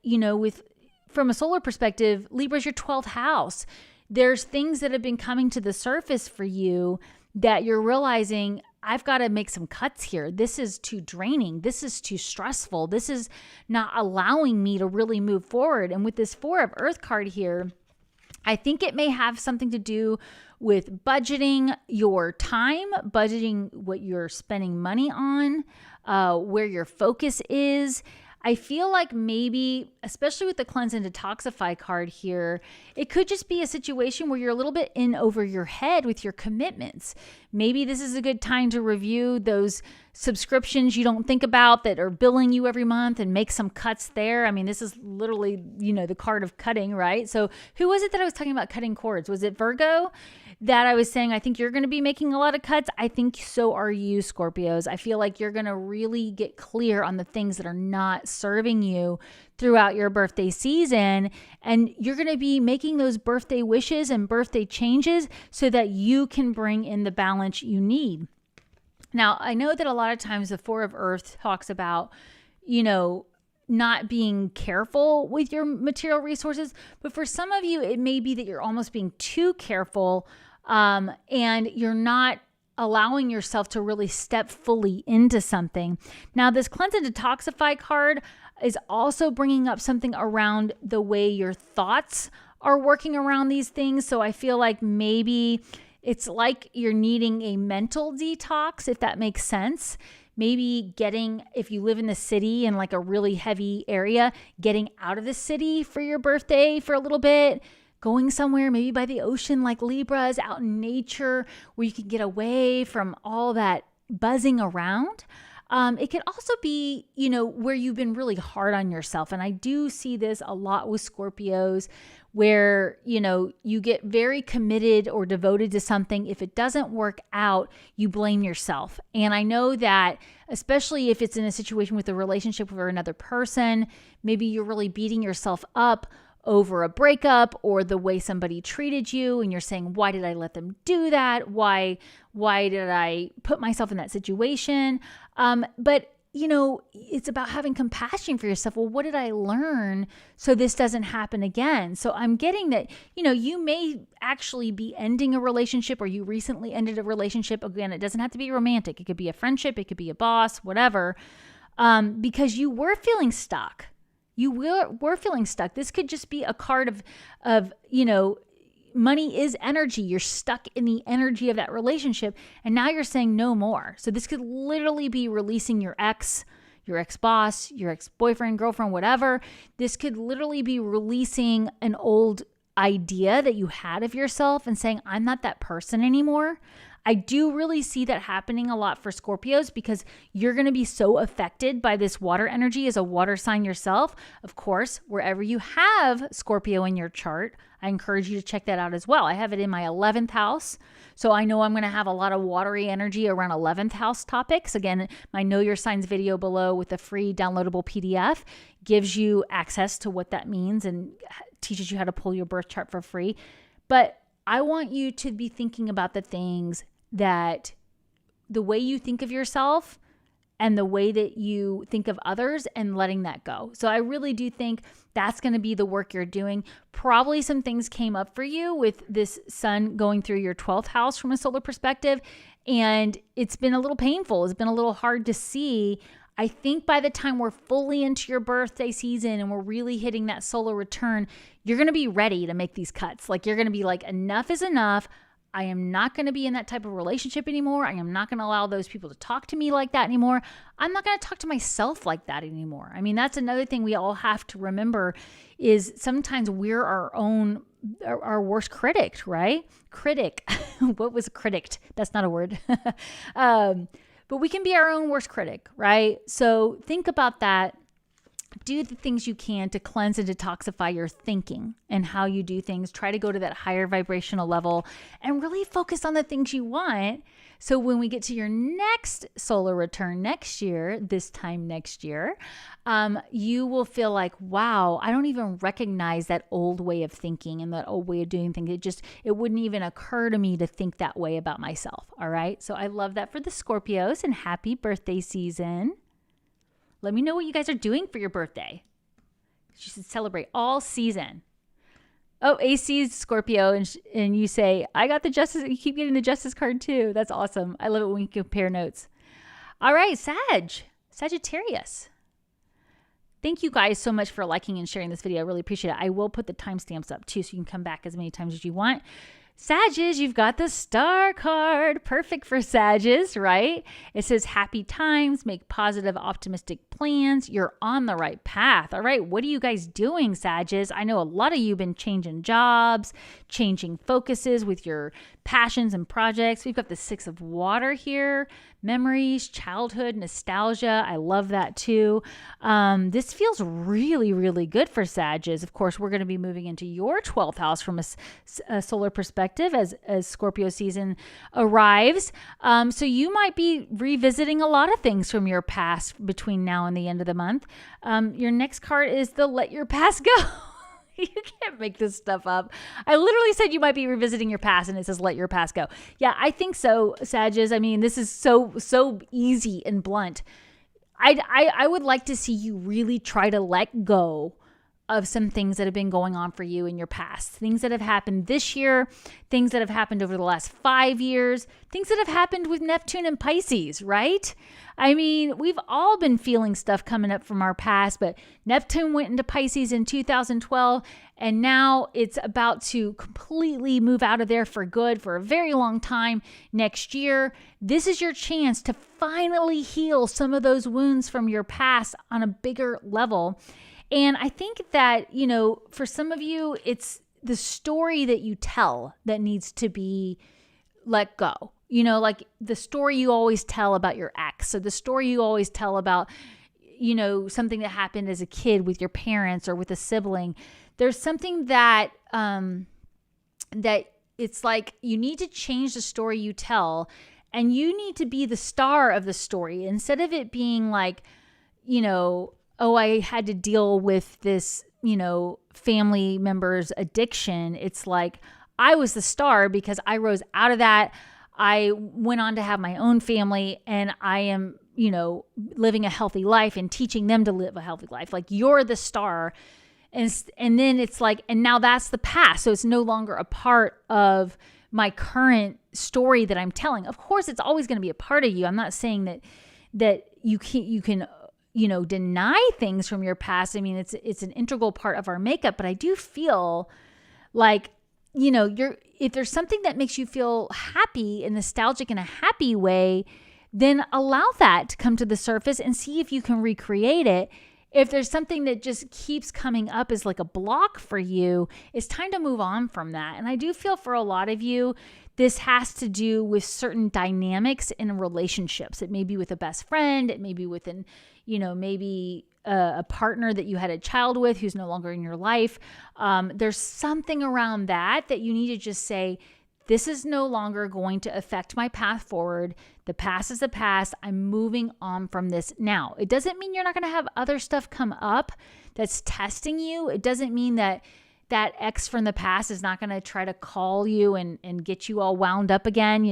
from a solar perspective, Libra's your 12th house. There's things that have been coming to the surface for you that you're realizing, I've got to make some cuts here. This is too draining. This is too stressful. This is not allowing me to really move forward. And with this Four of Earth card here, I think it may have something to do with budgeting your time, budgeting what you're spending money on, where your focus is. I feel like maybe, especially with the Cleanse and Detoxify card here, it could just be a situation where you're a little bit in over your head with your commitments. Maybe this is a good time to review those subscriptions you don't think about that are billing you every month and make some cuts there. I mean, this is literally, the card of cutting, right? So who was it that I was talking about cutting cords? Was it Virgo that I was saying, I think you're going to be making a lot of cuts? I think so are you, Scorpios. I feel like you're going to really get clear on the things that are not serving you throughout your birthday season. And you're going to be making those birthday wishes and birthday changes so that you can bring in the balance you need. Now, I know that a lot of times the Four of Earth talks about, not being careful with your material resources, but for some of you, it may be that you're almost being too careful, and you're not allowing yourself to really step fully into something. Now, this Cleanse and Detoxify card is also bringing up something around the way your thoughts are working around these things. So I feel like maybe it's like you're needing a mental detox, if that makes sense. Maybe if you live in the city in like a really heavy area, getting out of the city for your birthday for a little bit, going somewhere maybe by the ocean like Libra is, out in nature where you can get away from all that buzzing around. It could also be, where you've been really hard on yourself. And I do see this a lot with Scorpios where, you get very committed or devoted to something. If it doesn't work out, you blame yourself. And I know that, especially if it's in a situation with a relationship with another person, maybe you're really beating yourself up over a breakup or the way somebody treated you. And you're saying, why did I let them do that? Why did I put myself in that situation? But it's about having compassion for yourself. Well, what did I learn so this doesn't happen again? So I'm getting that, you may actually be ending a relationship, or you recently ended a relationship. Again, it doesn't have to be romantic. It could be a friendship. It could be a boss, whatever, because you were feeling stuck. You were feeling stuck. This could just be a card of money is energy. You're stuck in the energy of that relationship. And now you're saying no more. So this could literally be releasing your ex-boss, your ex-boyfriend, girlfriend, whatever. This could literally be releasing an old idea that you had of yourself and saying, I'm not that person anymore. I do really see that happening a lot for Scorpios because you're going to be so affected by this water energy as a water sign yourself. Of course, wherever you have Scorpio in your chart, I encourage you to check that out as well. I have it in my 11th house. So I know I'm going to have a lot of watery energy around 11th house topics. Again, my Know Your Signs video below with the free downloadable PDF gives you access to what that means and teaches you how to pull your birth chart for free. But I want you to be thinking about the things that the way you think of yourself and the way that you think of others and letting that go. So I really do think that's going to be the work you're doing. Probably some things came up for you with this sun going through your 12th house from a solar perspective. And it's been a little painful. It's been a little hard to see. I think by the time we're fully into your birthday season and we're really hitting that solar return, you're going to be ready to make these cuts. Like you're going to be like, enough is enough. I am not going to be in that type of relationship anymore. I am not going to allow those people to talk to me like that anymore. I'm not going to talk to myself like that anymore. I mean, that's another thing we all have to remember is sometimes we're our worst critic, right? Critic. What was critic? That's not a word. But we can be our own worst critic, right? So think about that. Do the things you can to cleanse and detoxify your thinking and how you do things. Try to go to that higher vibrational level and really focus on the things you want. So when we get to your next solar return next year, this time next year, you will feel like, wow, I don't even recognize that old way of thinking and that old way of doing things. It wouldn't even occur to me to think that way about myself. All right. So I love that for the Scorpios, and happy birthday season. Let me know what you guys are doing for your birthday. You should celebrate all season. Oh, AC's Scorpio, and you say, I got the Justice. You keep getting the Justice card too. That's awesome. I love it when we compare notes. All right, Sagittarius. Thank you guys so much for liking and sharing this video. I really appreciate it. I will put the timestamps up too, so you can come back as many times as you want. Sagittarius, you've got the Star card. Perfect for Sagittarius, right? It says happy times, make positive, optimistic plans. You're on the right path. All right, what are you guys doing, Sagittarius? I know a lot of you have been changing jobs, changing focuses with your passions and projects. We've got the 6 of Water here. Memories, childhood, nostalgia. I love that too. This feels really, really good for Sagittarius. Of course, we're going to be moving into your 12th house from a solar perspective as Scorpio season arrives. So you might be revisiting a lot of things from your past between now and the end of the month. Your next card is the Let Your Past Go. You can't make this stuff up. I literally said you might be revisiting your past and it says let your past go. Yeah, I think so, Sagittarius. I mean, this is so easy and blunt. I would like to see you really try to let go of some things that have been going on for you in your past. Things that have happened this year, things that have happened over the last 5 years, things that have happened with Neptune and Pisces, right? I mean, we've all been feeling stuff coming up from our past, but Neptune went into Pisces in 2012, and now it's about to completely move out of there for good for a very long time next year. This is your chance to finally heal some of those wounds from your past on a bigger level. And I think that, for some of you, it's the story that you tell that needs to be let go. like the story you always tell about your ex. So the story you always tell about, something that happened as a kid with your parents or with a sibling. There's something that, that it's like you need to change the story you tell, and you need to be the star of the story instead of it being like, I had to deal with this, family member's addiction. It's like I was the star because I rose out of that. I went on to have my own family, and I am, living a healthy life and teaching them to live a healthy life. Like, you're the star. And then it's like, and now that's the past. So it's no longer a part of my current story that I'm telling. Of course, it's always going to be a part of you. I'm not saying that you can deny things from your past. I mean, it's an integral part of our makeup, but I do feel like, if there's something that makes you feel happy and nostalgic in a happy way, then allow that to come to the surface and see if you can recreate it. If there's something that just keeps coming up as like a block for you, it's time to move on from that. And I do feel for a lot of you, this has to do with certain dynamics in relationships. It may be with a best friend. It may be with maybe a partner that you had a child with who's no longer in your life. There's something around that you need to just say, this is no longer going to affect my path forward. The past is the past. I'm moving on from this now. It doesn't mean you're not going to have other stuff come up that's testing you. It doesn't mean that ex from the past is not going to try to call you and get you all wound up again.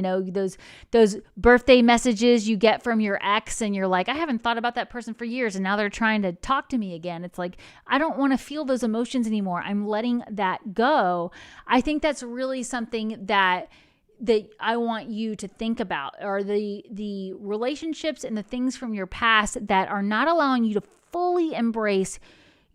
Those birthday messages you get from your ex and you're like, I haven't thought about that person for years, and now they're trying to talk to me again. It's like, I don't want to feel those emotions anymore. I'm letting that go. I think that's really something that I want you to think about, are the relationships and the things from your past that are not allowing you to fully embrace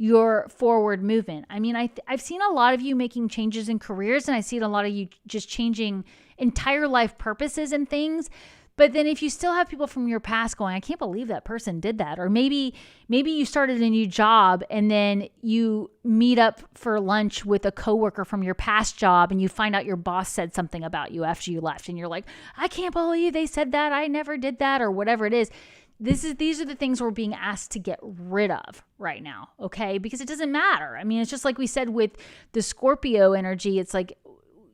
your forward movement. I mean, I've seen a lot of you making changes in careers, and I see a lot of you just changing entire life purposes and things. But then if you still have people from your past going, I can't believe that person did that. Or maybe you started a new job and then you meet up for lunch with a coworker from your past job and you find out your boss said something about you after you left. And you're like, I can't believe they said that. I never did that, or whatever it is. These are the things we're being asked to get rid of right now, okay? Because it doesn't matter. I mean, it's just like we said with the Scorpio energy. It's like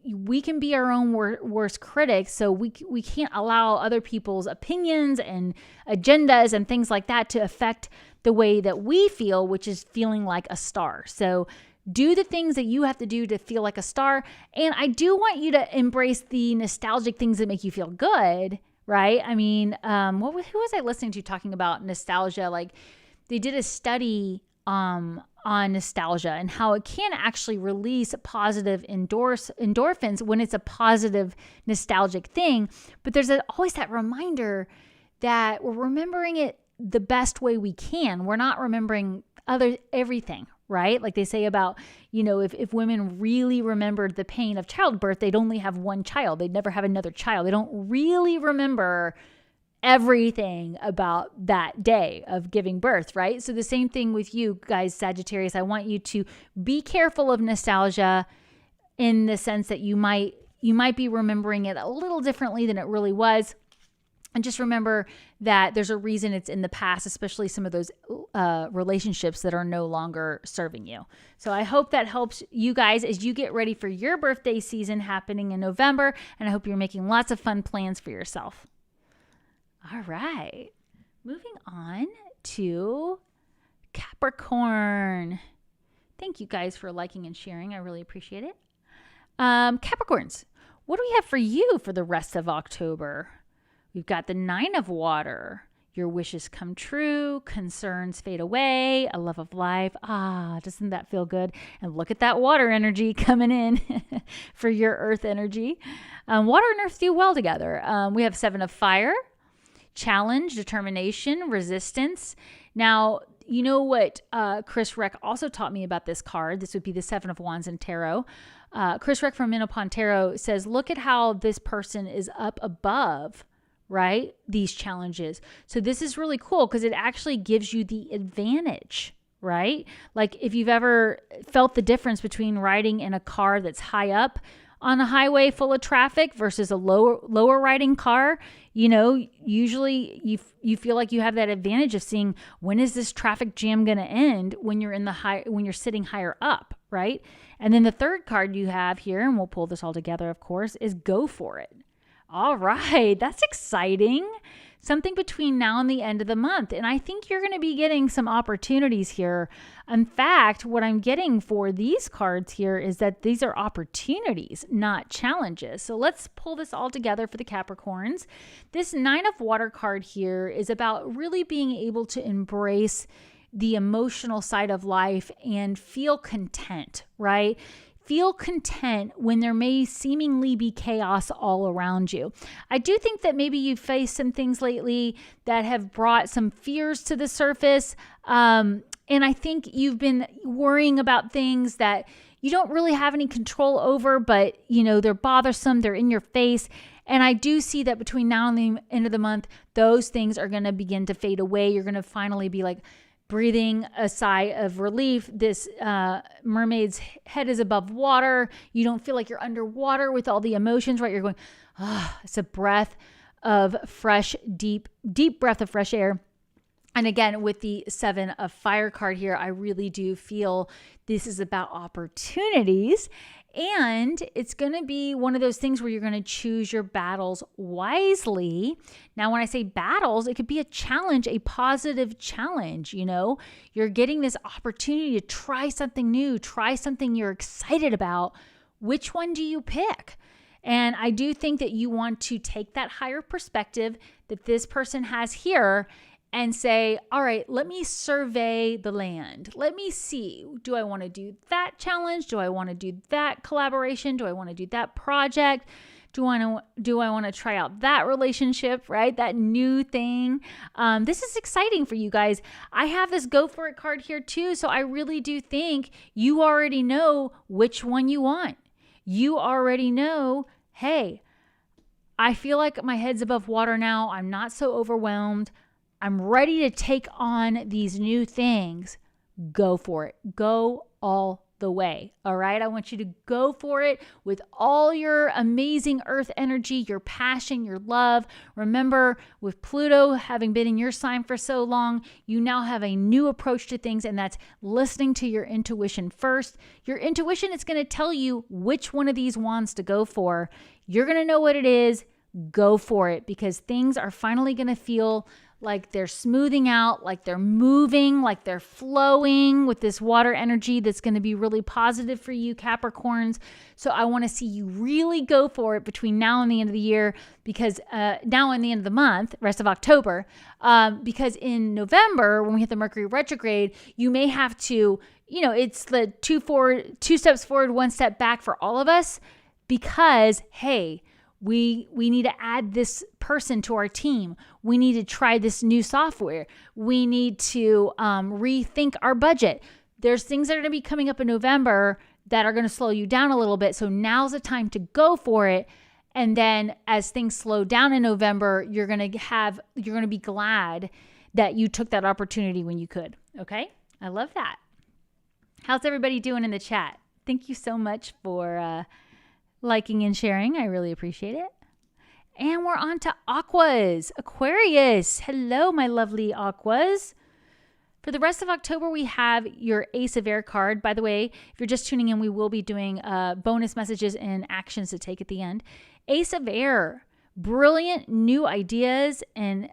we can be our own worst critics, so we can't allow other people's opinions and agendas and things like that to affect the way that we feel, which is feeling like a star. So do the things that you have to do to feel like a star. And I do want you to embrace the nostalgic things that make you feel good, right? I mean, who was I listening to talking about nostalgia? Like, they did a study on nostalgia and how it can actually release positive endorphins when it's a positive nostalgic thing. But there's always that reminder that we're remembering it the best way we can. We're not remembering everything, right? Like they say about, if women really remembered the pain of childbirth, they'd only have one child. They'd never have another child. They don't really remember everything about that day of giving birth, right? So the same thing with you guys, Sagittarius. I want you to be careful of nostalgia in the sense that you might be remembering it a little differently than it really was. And just remember that there's a reason it's in the past, especially some of those relationships that are no longer serving you. So I hope that helps you guys as you get ready for your birthday season happening in November. And I hope you're making lots of fun plans for yourself. All right, moving on to Capricorn. Thank you guys for liking and sharing. I really appreciate it. Capricorns, what do we have for you for the rest of October? We've got the 9 of Water. Your wishes come true, concerns fade away, a love of life. Doesn't that feel good? And look at that water energy coming in for your earth energy. Water and earth do well together. We have 7 of Fire. Challenge, determination, resistance. Now, you know what Chris Reck also taught me about this card? This would be the 7 of Wands in Tarot. Chris Reck from Minopon Tarot says, look at how this person is up above, right? These challenges. So this is really cool because it actually gives you the advantage, right? Like if you've ever felt the difference between riding in a car that's high up on a highway full of traffic versus a lower riding car, usually you feel like you have that advantage of seeing when is this traffic jam going to end when you're when you're sitting higher up, right? And then the third card you have here, and we'll pull this all together, of course, is go for it. All right, that's exciting. Something between now and the end of the month. And I think you're going to be getting some opportunities here. In fact, what I'm getting for these cards here is that these are opportunities, not challenges. So let's pull this all together for the Capricorns. This 9 of Water card here is about really being able to embrace the emotional side of life and feel content, right? Feel content when there may seemingly be chaos all around you. I do think that maybe you've faced some things lately that have brought some fears to the surface. And I think you've been worrying about things that you don't really have any control over, but they're bothersome, they're in your face. And I do see that between now and the end of the month, those things are going to begin to fade away. You're going to finally be like, breathing a sigh of relief. This mermaid's head is above water. You don't feel like you're underwater with all the emotions, right? You're going, it's a breath of fresh, deep breath of fresh air. And again, with the 7 of Fire card here, I really do feel this is about opportunities. And it's going to be one of those things where you're going to choose your battles wisely. Now, when I say battles, it could be a challenge, a positive challenge. You're getting this opportunity to try something new, try something you're excited about. Which one do you pick? And I do think that you want to take that higher perspective that this person has here and say, all right, let me survey the land. Let me see, do I want to do that challenge? Do I want to do that collaboration? Do I want to do that project? Do I want to try out that relationship, right? That new thing. This is exciting for you guys. I have this go for it card here too. So I really do think you already know which one you want. You already know, hey, I feel like my head's above water now. I'm not so overwhelmed. I'm ready to take on these new things. Go for it. Go all the way. All right. I want you to go for it with all your amazing earth energy, your passion, your love. Remember, with Pluto having been in your sign for so long, you now have a new approach to things, and that's listening to your intuition first. Your intuition is going to tell you which one of these wands to go for. You're going to know what it is. Go for it, because things are finally going to feel like they're smoothing out, like they're moving, like they're flowing with this water energy that's going to be really positive for you, Capricorns. So I want to see you really go for it between now and the end of the year, because now and the end of the month, rest of October, because in November, when we hit the Mercury retrograde, you may have to, it's the 2 steps forward, 1 step back for all of us, because, hey, we need to add this person to our team. We need to try this new software. We need to rethink our budget. There's things that are going to be coming up in November that are going to slow you down a little bit. So now's the time to go for it. And then as things slow down in November, you're going to be glad that you took that opportunity when you could. Okay? I love that. How's everybody doing in the chat? Thank you so much for liking and sharing. I really appreciate it. And we're on to Aquas. Aquarius. Hello, my lovely Aquas. For the rest of October, we have your Ace of Air card. By the way, if you're just tuning in, we will be doing bonus messages and actions to take at the end. Ace of Air. Brilliant new ideas and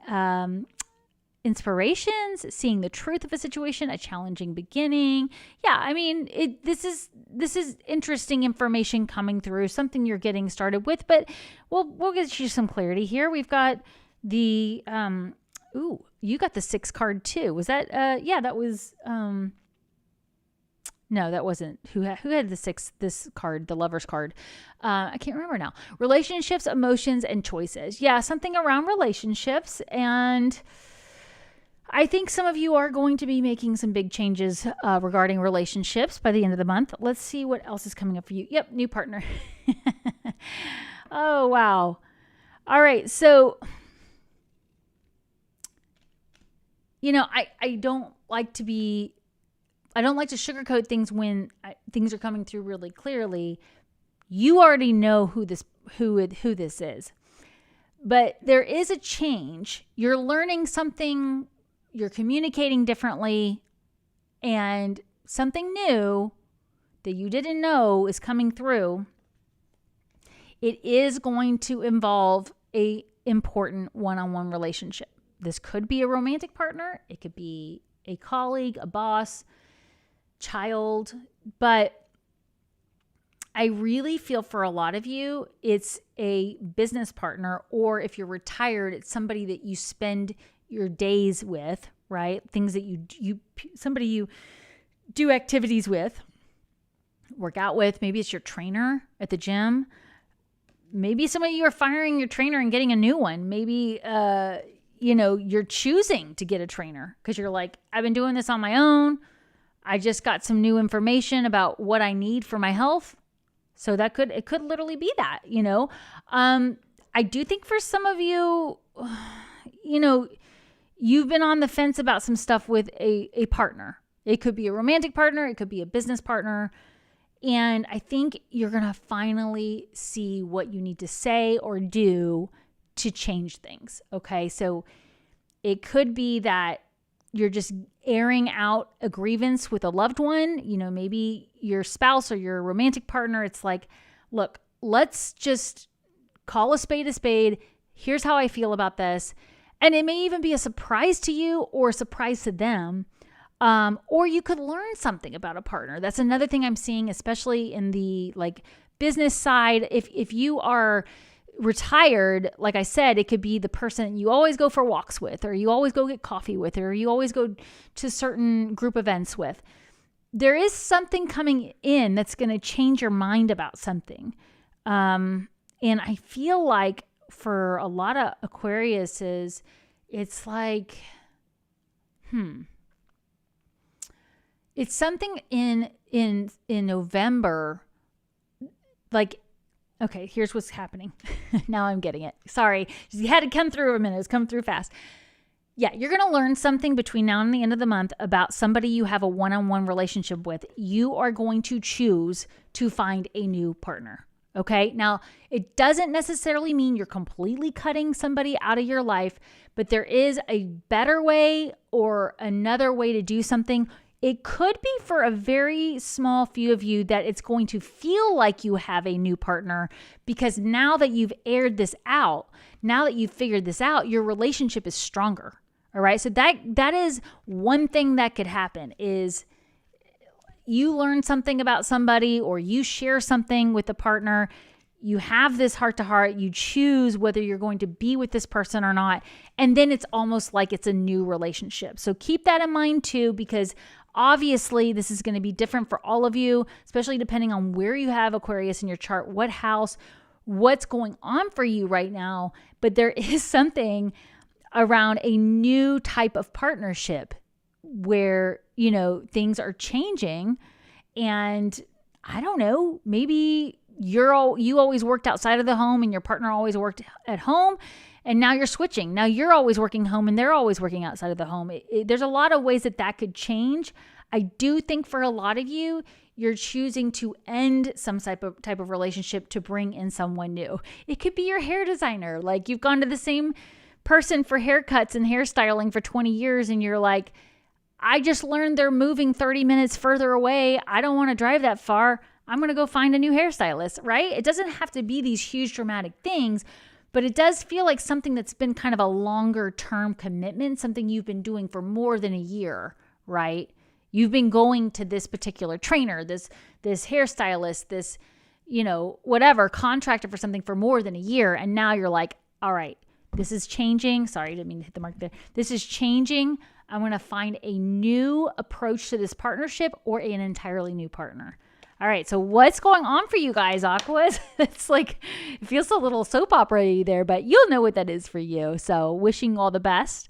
inspirations, seeing the truth of a situation, a challenging beginning. Yeah, I mean, this is interesting information coming through, something you're getting started with, but we'll get you some clarity here. We've got the you got the 6 card too. Was that that was no, that wasn't. Who had this card, the Lover's card? I can't remember now. Relationships, emotions, and choices. Yeah, something around relationships. And I think some of you are going to be making some big changes regarding relationships by the end of the month. Let's see what else is coming up for you. Yep, new partner. Oh, wow. All right, so, I don't like to sugarcoat things when things are coming through really clearly. You already know who this is. But there is a change. You're learning something, you're communicating differently, and something new that you didn't know is coming through. It is going to involve a important one-on-one relationship. This could be a romantic partner. It could be a colleague, a boss, child. But I really feel for a lot of you, it's a business partner, or if you're retired, it's somebody that you spend your days with, right? Things that somebody you do activities with, work out with. Maybe it's your trainer at the gym. Maybe some of you are firing your trainer and getting a new one. Maybe, you're choosing to get a trainer because you're like, I've been doing this on my own. I just got some new information about what I need for my health. So it could literally be that, I do think for some of you, you've been on the fence about some stuff with a partner. It could be a romantic partner. It could be a business partner. And I think you're going to finally see what you need to say or do to change things. Okay. So it could be that you're just airing out a grievance with a loved one, maybe your spouse or your romantic partner. It's like, look, let's just call a spade a spade. Here's how I feel about this. And it may even be a surprise to you or a surprise to them. Or you could learn something about a partner. That's another thing I'm seeing, especially in the business side. If you are retired, like I said, it could be the person you always go for walks with, or you always go get coffee with, or you always go to certain group events with. There is something coming in that's going to change your mind about something. And I feel like for a lot of Aquariuses, it's like, it's something in November, okay, here's what's happening. Now I'm getting it. Sorry. You had to come through a minute. It's come through fast. Yeah, you're going to learn something between now and the end of the month about somebody you have a one-on-one relationship with. You are going to choose to find a new partner. Okay? Now, it doesn't necessarily mean you're completely cutting somebody out of your life, but there is a better way or another way to do something. It could be for a very small few of you that it's going to feel like you have a new partner, because now that you've aired this out, now that you've figured this out, your relationship is stronger. All right. So that is one thing that could happen, is you learn something about somebody or you share something with a partner. You have this heart to heart. You choose whether you're going to be with this person or not. And then it's almost like it's a new relationship. So keep that in mind too, because obviously this is going to be different for all of you, especially depending on where you have Aquarius in your chart, what house, what's going on for you right now. But there is something around a new type of partnership where, things are changing. And I don't know, maybe you always worked outside of the home and your partner always worked at home, and now you're switching. Now you're always working home and they're always working outside of the home. There's a lot of ways that could change. I do think for a lot of you, you're choosing to end some type of relationship to bring in someone new. It could be your hair designer. Like, you've gone to the same person for haircuts and hairstyling for 20 years and you're like, I just learned they're moving 30 minutes further away. I don't want to drive that far. I'm going to go find a new hairstylist, right? It doesn't have to be these huge dramatic things, but it does feel like something that's been kind of a longer term commitment, something you've been doing for more than a year, right? You've been going to this particular trainer, this hairstylist, this, whatever, contractor for something for more than a year. And now you're like, all right, this is changing. Sorry, I didn't mean to hit the mark there. This is changing. I'm going to find a new approach to this partnership or an entirely new partner. All right, so what's going on for you guys, Aquas? It's like, it feels a little soap opera-y there, but you'll know what that is for you. So wishing you all the best.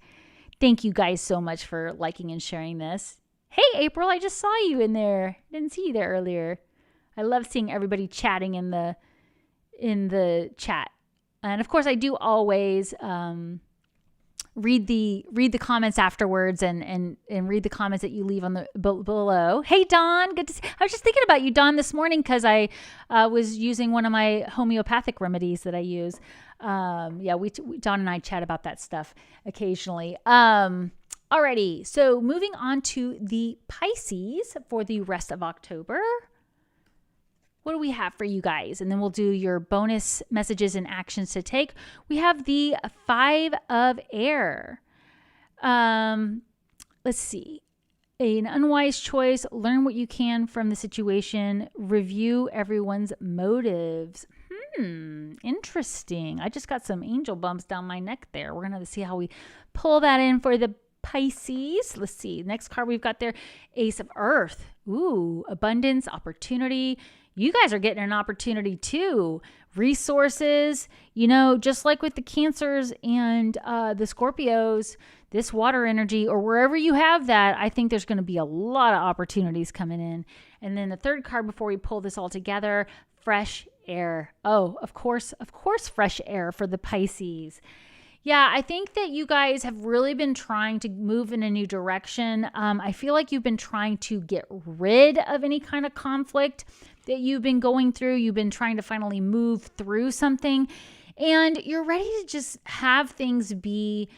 Thank you guys so much for liking and sharing this. Hey, April, I just saw you in there. Didn't see you there earlier. I love seeing everybody chatting in the chat. And of course, I do always read the comments afterwards and read the comments that you leave on the below. Hey, Dawn, good to see. I was just thinking about you, Dawn, this morning because I was using one of my homeopathic remedies that I use. Dawn and I chat about that stuff occasionally. Alrighty, so moving on to the Pisces for the rest of October. What do we have for you guys? And then we'll do your bonus messages and actions to take. We have the 5 of Air. Let's see. An unwise choice. Learn what you can from the situation. Review everyone's motives. Interesting. I just got some angel bumps down my neck there. We're going to have to see how we pull that in for the Pisces. Let's see. Next card we've got there, Ace of Earth. Ooh, abundance, opportunity. You guys are getting an opportunity too. Resources, just like with the Cancers and the Scorpios, this water energy or wherever you have that, I think there's going to be a lot of opportunities coming in. And then the third card before we pull this all together, fresh air. Oh, of course, fresh air for the Pisces. Yeah, I think that you guys have really been trying to move in a new direction. I feel like you've been trying to get rid of any kind of conflict that you've been going through. You've been trying to finally move through something, and you're ready to just have things be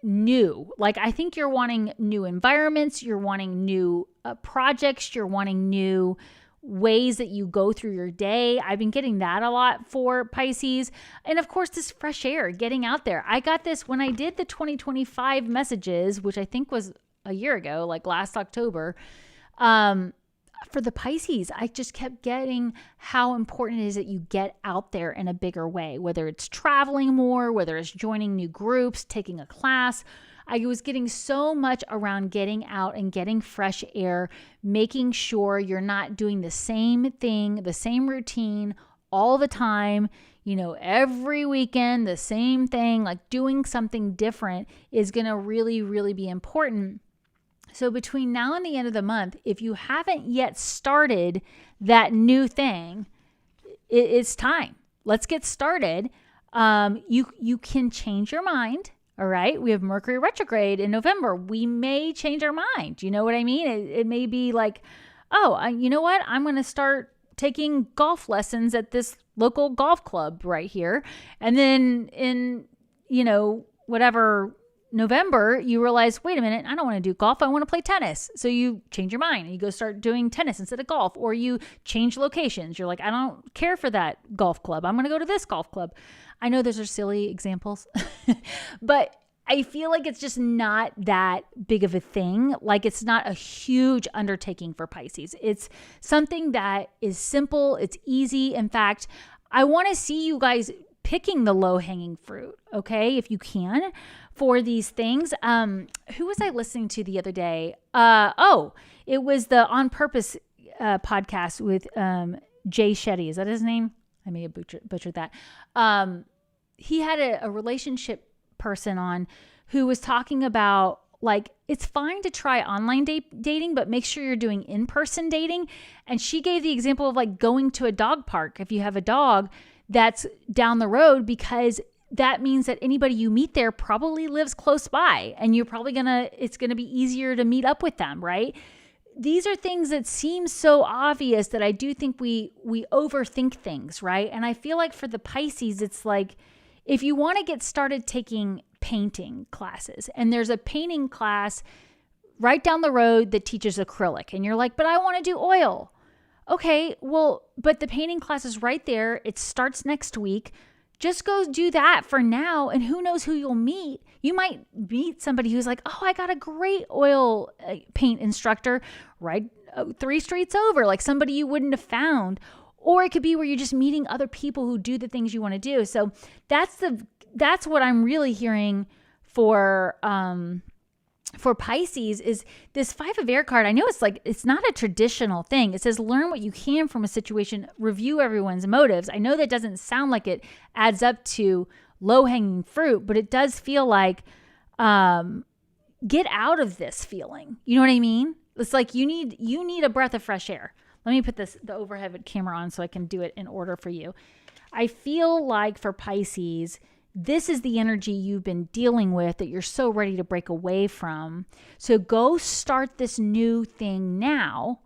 new. Like, I think you're wanting new environments, you're wanting new projects, you're wanting new ways that you go through your day. I've been getting that a lot for Pisces. And of course, this fresh air, getting out there. I got this when I did the 2025 messages, which I think was a year ago, like last October. For the Pisces, I just kept getting how important it is that you get out there in a bigger way, whether it's traveling more, whether it's joining new groups, taking a class. I was getting so much around getting out and getting fresh air, making sure you're not doing the same thing, the same routine all the time, every weekend, the same thing. Like, doing something different is going to really, really be important. So between now and the end of the month, if you haven't yet started that new thing, it's time. Let's get started. You can change your mind. All right. We have Mercury retrograde in November. We may change our mind. You know what I mean? It may be like, you know what? I'm going to start taking golf lessons at this local golf club right here. And then in, whatever November, you realize, wait a minute, I don't want to do golf. I want to play tennis. So you change your mind and you go start doing tennis instead of golf, or you change locations. You're like, I don't care for that golf club. I'm going to go to this golf club. I know those are silly examples, but I feel like it's just not that big of a thing. Like, it's not a huge undertaking for Pisces. It's something that is simple. It's easy. In fact, I want to see you guys picking the low-hanging fruit, okay, if you can, for these things. Who was I listening to the other day? It was the On Purpose podcast with Jay Shetty. Is that his name? I may have butchered that. He had a relationship person on who was talking about, like, it's fine to try online dating, but make sure you're doing in-person dating. And she gave the example of like going to a dog park if you have a dog that's down the road, because that means that anybody you meet there probably lives close by, and you're probably it's gonna be easier to meet up with them, right? These are things that seem so obvious that I do think we overthink things, right? And I feel like for the Pisces, it's like, if you want to get started taking painting classes, and there's a painting class right down the road that teaches acrylic, and you're like, but I want to do oil. Okay, well, but the painting class is right there. It starts next week. Just go do that for now, and who knows who you'll meet. You might meet somebody who's like, oh, I got a great oil paint instructor right 3 streets over, like somebody you wouldn't have found. Or it could be where you're just meeting other people who do the things you want to do. So that's what I'm really hearing for Pisces is this 5 of Air card. I know it's not a traditional thing. It says learn what you can from a situation, review everyone's motives. I know that doesn't sound like it adds up to low-hanging fruit, but it does feel like get out of this feeling. You know what I mean? It's like you need a breath of fresh air. Let me put the overhead camera on so I can do it in order for you. I feel like for Pisces, this is the energy you've been dealing with that you're so ready to break away from. So go start this new thing now,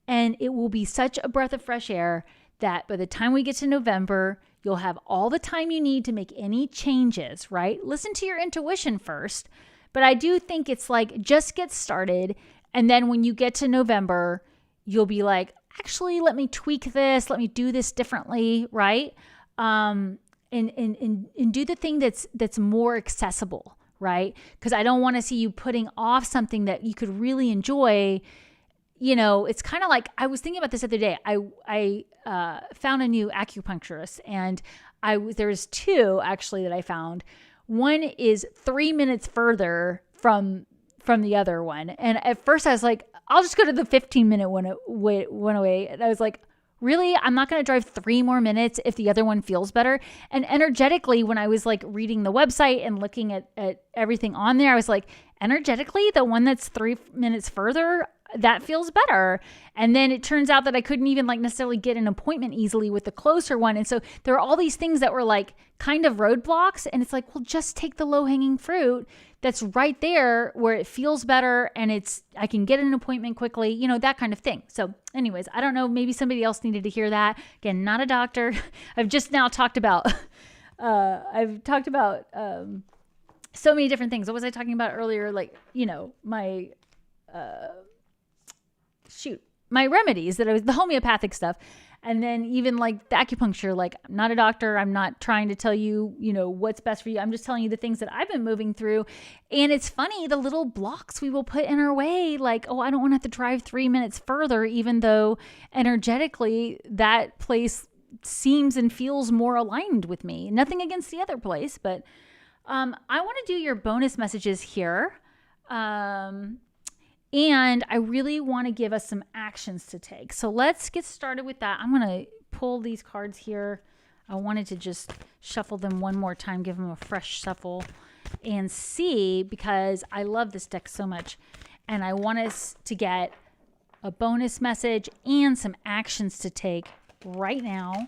and it will be such a breath of fresh air that by the time we get to November, you'll have all the time you need to make any changes, right? Listen to your intuition first. But I do think it's like, just get started. And then when you get to November, you'll be like, actually, let me tweak this. Let me do this differently, right? And do the thing that's more accessible, right? Because I don't want to see you putting off something that you could really enjoy. You know, it's kind of like, I was thinking about this the other day. I found a new acupuncturist, and there's two actually that I found. One is 3 minutes further from the other one. And at first I was like, I'll just go to the 15-minute one away. And I was like, really? I'm not going to drive 3 more minutes if the other one feels better. And energetically, when I was like reading the website and looking at everything on there, I was like, energetically, the one that's 3 minutes further, that feels better. And then it turns out that I couldn't even like necessarily get an appointment easily with the closer one. And so there are all these things that were like kind of roadblocks. And it's like, well, just take the low hanging fruit that's right there where it feels better and I can get an appointment quickly, you know, that kind of thing. So anyways, I don't know, maybe somebody else needed to hear that. Again, not a doctor. I've just now talked about, so many different things. What was I talking about earlier? Like, you know, my remedies that I was, the homeopathic stuff. And then even like the acupuncture, like I'm not a doctor. I'm not trying to tell you, you know, what's best for you. I'm just telling you the things that I've been moving through. And it's funny, the little blocks we will put in our way, like, oh, I don't want to have to drive 3 minutes further, even though energetically that place seems and feels more aligned with me. Nothing against the other place, but I want to do your bonus messages here. And I really want to give us some actions to take. So let's get started with that. I'm going to pull these cards here. I wanted to just shuffle them one more time, give them a fresh shuffle and see, because I love this deck so much. And I want us to get a bonus message and some actions to take right now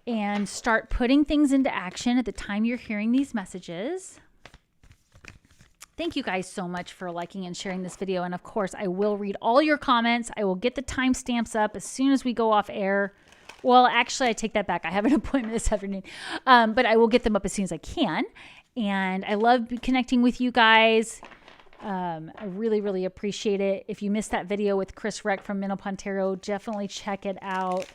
and start putting things into action at the time you're hearing these messages. Thank you guys so much for liking and sharing this video. And of course, I will read all your comments. I will get the timestamps up as soon as we go off air. Well, actually, I take that back. I have an appointment this afternoon, but I will get them up as soon as I can. And I love connecting with you guys. I really, really appreciate it. If you missed that video with Chris Reck from Minnow Pontero, definitely check it out.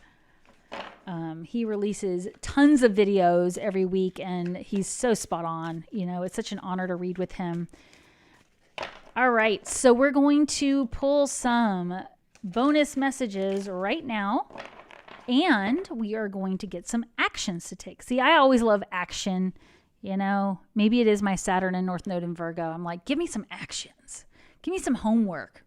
He releases tons of videos every week, and he's so spot on. You know, it's such an honor to read with him. All right, so we're going to pull some bonus messages right now, and we are going to get some actions to take. See, I always love action. You know, maybe it is my Saturn and North Node in Virgo. I'm like, give me some actions. Give me some homework.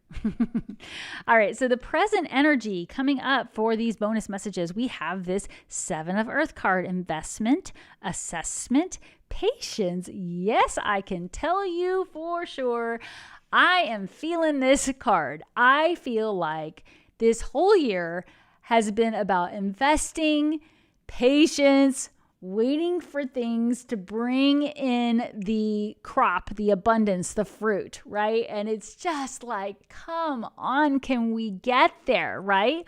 All right, so the present energy coming up for these bonus messages, we have this 7 of Earth card: investment, assessment, patience. Yes, I can tell you for sure, I am feeling this card. I feel like this whole year has been about investing, patience, waiting for things to bring in the crop, the abundance, the fruit, right? And it's just like, come on, can we get there, right?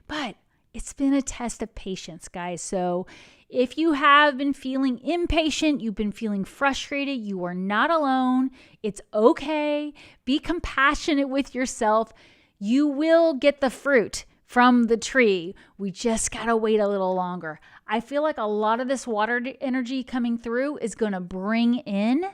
But it's been a test of patience, guys. So if you have been feeling impatient, you've been feeling frustrated, you are not alone. It's okay. Be compassionate with yourself. You will get the fruit from the tree. We just got to wait a little longer. I feel like a lot of this water energy coming through is going to bring in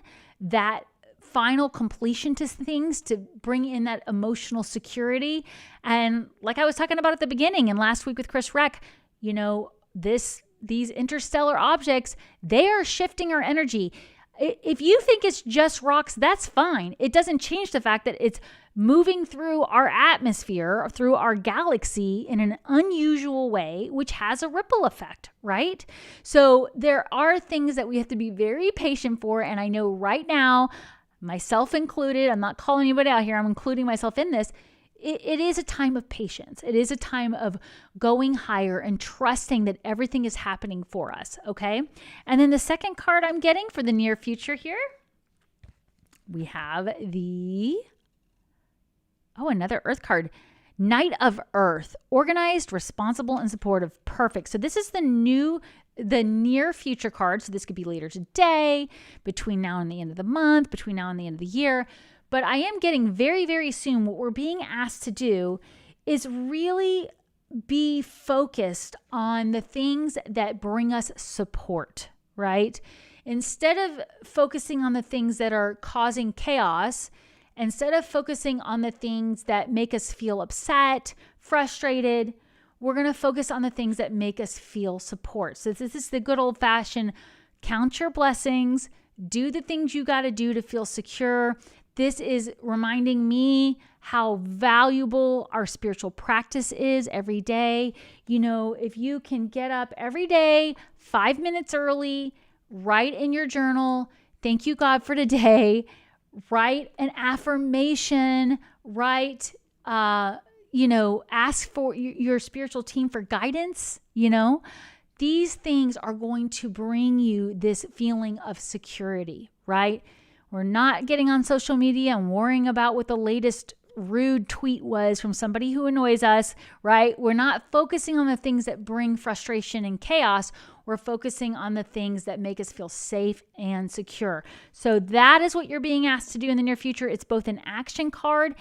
that final completion to things, to bring in that emotional security. And like I was talking about at the beginning and last week with Chris Reck, you know, these interstellar objects, they are shifting our energy. If you think it's just rocks, that's fine. It doesn't change the fact that it's moving through our atmosphere, through our galaxy in an unusual way, which has a ripple effect, right? So there are things that we have to be very patient for. And I know right now, myself included, I'm not calling anybody out here, I'm including myself in this. it is a time of patience. It is a time of going higher and trusting that everything is happening for us, okay? And then the second card I'm getting for the near future here, we have another Earth card. Knight of Earth, organized, responsible, and supportive. Perfect. So this is the near future card. So this could be later today, between now and the end of the month, between now and the end of the year. But I am getting very, very soon, what we're being asked to do is really be focused on the things that bring us support, right? Instead of focusing on the things that are causing chaos, instead of focusing on the things that make us feel upset, frustrated, we're going to focus on the things that make us feel support. So this is the good old-fashioned count your blessings, do the things you got to do to feel secure. This is reminding me how valuable our spiritual practice is every day. You know, if you can get up every day, 5 minutes early, write in your journal, thank you, God, for today, write an affirmation, ask for your spiritual team for guidance, These things are going to bring you this feeling of security, right? We're not getting on social media and worrying about what the latest rude tweet was from somebody who annoys us, right? We're not focusing on the things that bring frustration and chaos. We're focusing on the things that make us feel safe and secure. So that is what you're being asked to do in the near future. It's both an action card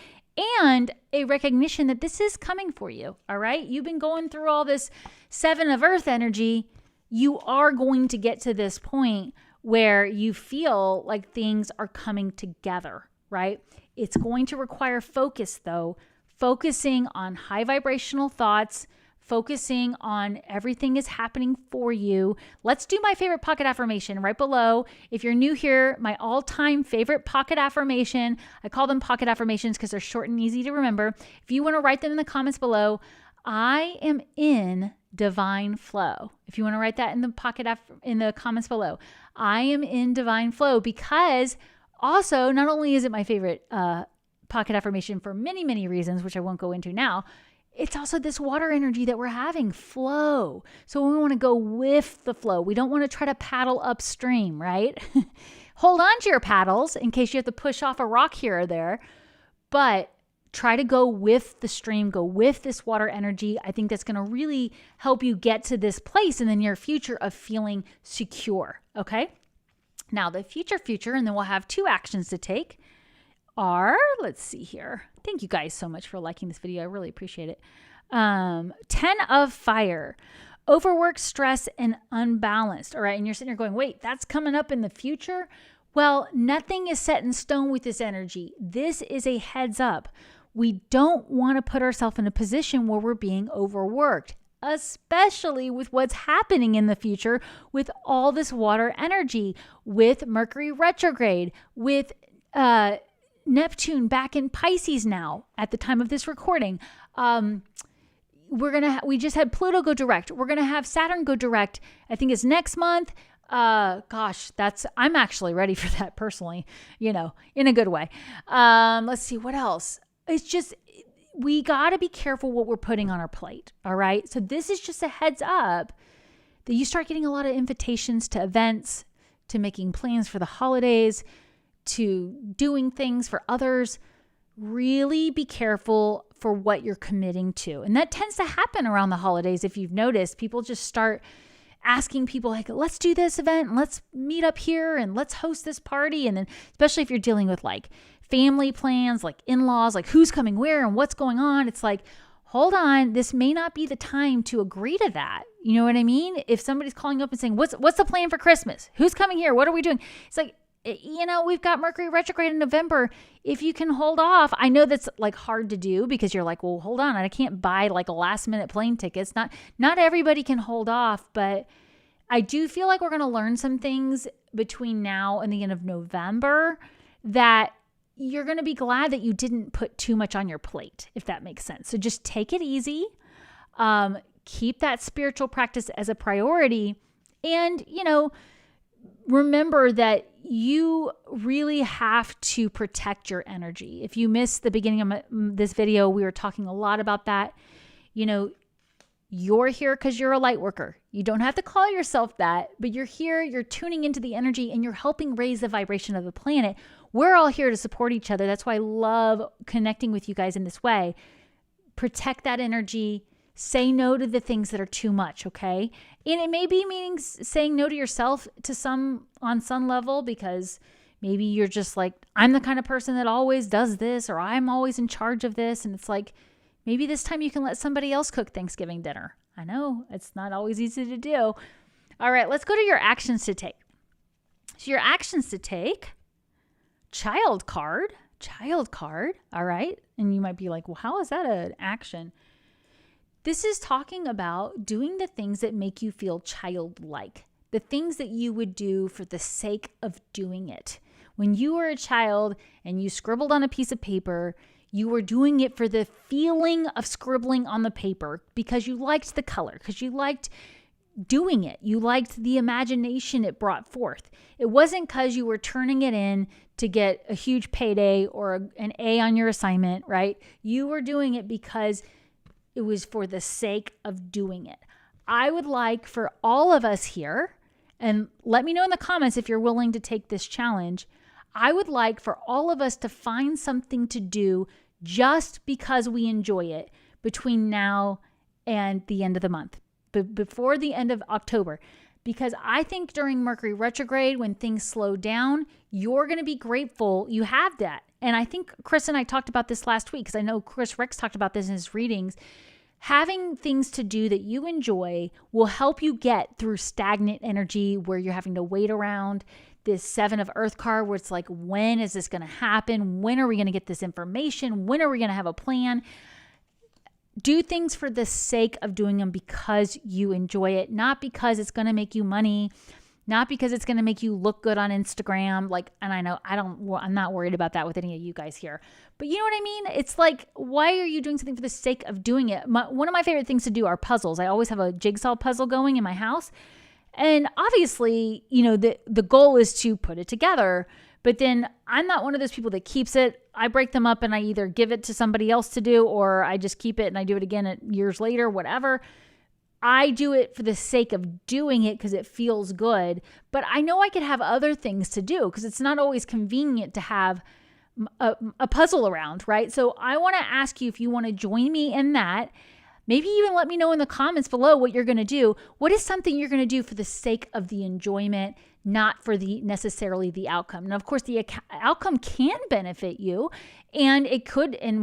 and a recognition that this is coming for you, all right? You've been going through all this 7 of Earth energy. You are going to get to this point where you feel like things are coming together, right? It's going to require focus, though, focusing on high vibrational thoughts, focusing on everything is happening for you. Let's do my favorite pocket affirmation right below. If you're new here, my all-time favorite pocket affirmation, I call them pocket affirmations because they're short and easy to remember. If you want to write them in the comments below, I am in divine flow. If you want to write that in the in the comments below, I am in divine flow, because also, not only is it my favorite pocket affirmation for many, many reasons, which I won't go into now, it's also this water energy that we're having, flow. So we want to go with the flow. We don't want to try to paddle upstream, right? Hold on to your paddles in case you have to push off a rock here or there, but try to go with the stream, go with this water energy. I think that's going to really help you get to this place in the near future of feeling secure, okay? Now, the future, and then we'll have 2 actions to take are, let's see here. Thank you guys so much for liking this video. I really appreciate it. 10 of Fire, overwork, stress, and unbalanced. All right, and you're sitting here going, wait, that's coming up in the future? Well, nothing is set in stone with this energy. This is a heads up. We don't want to put ourselves in a position where we're being overworked, especially with what's happening in the future with all this water energy, with Mercury retrograde, with Neptune back in Pisces now at the time of this recording. We just had Pluto go direct. We're gonna have Saturn go direct. I think it's next month. I'm actually ready for that personally, in a good way. Let's see what else. It's just, we got to be careful what we're putting on our plate. All right. So this is just a heads up that you start getting a lot of invitations to events, to making plans for the holidays, to doing things for others. Really be careful for what you're committing to. And that tends to happen around the holidays. If you've noticed, people just start asking people like, let's do this event and let's meet up here and let's host this party. And then especially if you're dealing with like family plans, like in-laws, like who's coming where and what's going on. It's like, hold on, this may not be the time to agree to that. You know what I mean? If somebody's calling up and saying, what's the plan for Christmas? Who's coming here? What are we doing? It's like, we've got Mercury retrograde in November. If you can hold off, I know that's like hard to do because you're like, well, hold on, I can't buy like a last minute plane tickets. Not everybody can hold off, but I do feel like we're going to learn some things between now and the end of November that you're going to be glad that you didn't put too much on your plate, if that makes sense. So just take it easy. Keep that spiritual practice as a priority. And, remember that you really have to protect your energy. If you missed the beginning of this video, we were talking a lot about that. You know, you're here because you're a light worker. You don't have to call yourself that, but you're here, you're tuning into the energy, and you're helping raise the vibration of the planet. We're all here to support each other. That's why I love connecting with you guys in this way. Protect that energy. Say no to the things that are too much, okay? And it may be meaning saying no to yourself on some level, because maybe you're just like, I'm the kind of person that always does this, or I'm always in charge of this. And it's like, maybe this time you can let somebody else cook Thanksgiving dinner. I know it's not always easy to do. All right, let's go to your actions to take. So your actions to take, child card. All right. And you might be like, well, how is that an action? This is talking about doing the things that make you feel childlike, the things that you would do for the sake of doing it. When you were a child and you scribbled on a piece of paper, you were doing it for the feeling of scribbling on the paper, because you liked the color, because you liked doing it. You liked the imagination it brought forth. It wasn't because you were turning it in to get a huge payday or an A on your assignment, right? You were doing it because it was for the sake of doing it. I would like for all of us here, and let me know in the comments if you're willing to take this challenge. I would like for all of us to find something to do just because we enjoy it between now and the end of the month, before the end of October. Because I think during Mercury retrograde, when things slow down, you're going to be grateful you have that. And I think Chris and I talked about this last week, because I know Chris Rex talked about this in his readings. Having things to do that you enjoy will help you get through stagnant energy where you're having to wait around. This 7 of Earth card where it's like, when is this going to happen? When are we going to get this information? When are we going to have a plan? Do things for the sake of doing them because you enjoy it, not because it's going to make you money, not because it's going to make you look good on Instagram. Like, and I know I'm not worried about that with any of you guys here, but you know what I mean? It's like, why are you doing something for the sake of doing it? One of my favorite things to do are puzzles. I always have a jigsaw puzzle going in my house. And obviously, you know, the goal is to put it together, but then I'm not one of those people that keeps it. I break them up and I either give it to somebody else to do, or I just keep it and I do it again years later, whatever. I do it for the sake of doing it because it feels good, but I know I could have other things to do because it's not always convenient to have a puzzle around, right? So I want to ask you if you want to join me in that. Maybe even let me know in the comments below what you're going to do. What is something you're going to do for the sake of the enjoyment, not for necessarily the outcome? Now, of course, the outcome can benefit you, and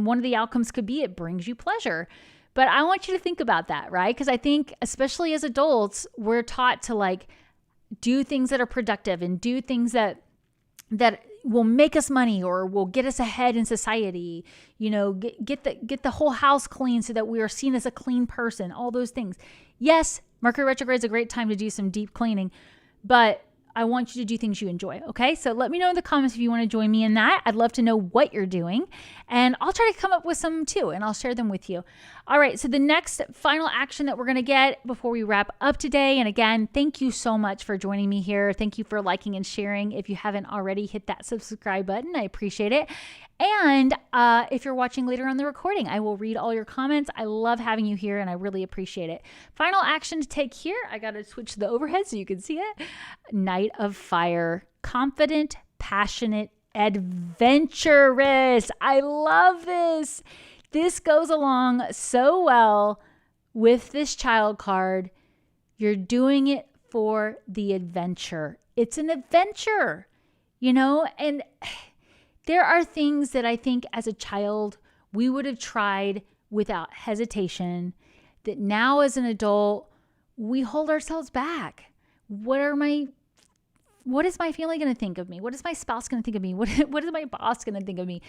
one of the outcomes could be it brings you pleasure. But I want you to think about that, right? Because I think, especially as adults, we're taught to like do things that are productive and do things that will make us money or will get us ahead in society. You know, get the whole house clean so that we are seen as a clean person, all those things. Yes, Mercury retrograde is a great time to do some deep cleaning, but I want you to do things you enjoy, okay? So let me know in the comments if you want to join me in that. I'd love to know what you're doing, and I'll try to come up with some too, and I'll share them with you. All right, so the next final action that we're going to get before we wrap up today, and again, thank you so much for joining me here. Thank you for liking and sharing. If you haven't already, hit that subscribe button. I appreciate it. And if you're watching later on the recording, I will read all your comments. I love having you here, and I really appreciate it. Final action to take here. I got to switch the overhead so you can see it. Knight of Fire. Confident, passionate, adventurous. I love this. This goes along so well with this child card. You're doing it for the adventure. It's an adventure, you know, and there are things that I think as a child we would have tried without hesitation that now as an adult we hold ourselves back. What is my family going to think of me? What is my spouse going to think of me? What is my boss going to think of me?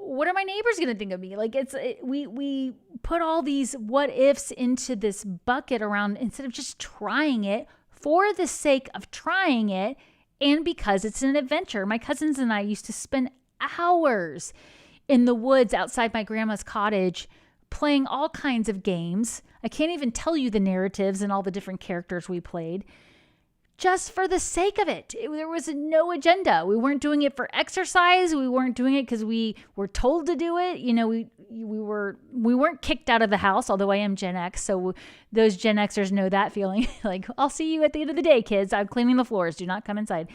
What are my neighbors going to think of me? Like we put all these what ifs into this bucket around instead of just trying it for the sake of trying it. And because it's an adventure. My cousins and I used to spend hours in the woods outside my grandma's cottage playing all kinds of games. I can't even tell you the narratives and all the different characters we played. just for the sake of it. There was no agenda. We weren't doing it for exercise. We weren't doing it because we were told to do it. You know, we weren't kicked out of the house, although I am Gen X. So those Gen Xers know that feeling. Like, I'll see you at the end of the day, kids. I'm cleaning the floors. Do not come inside.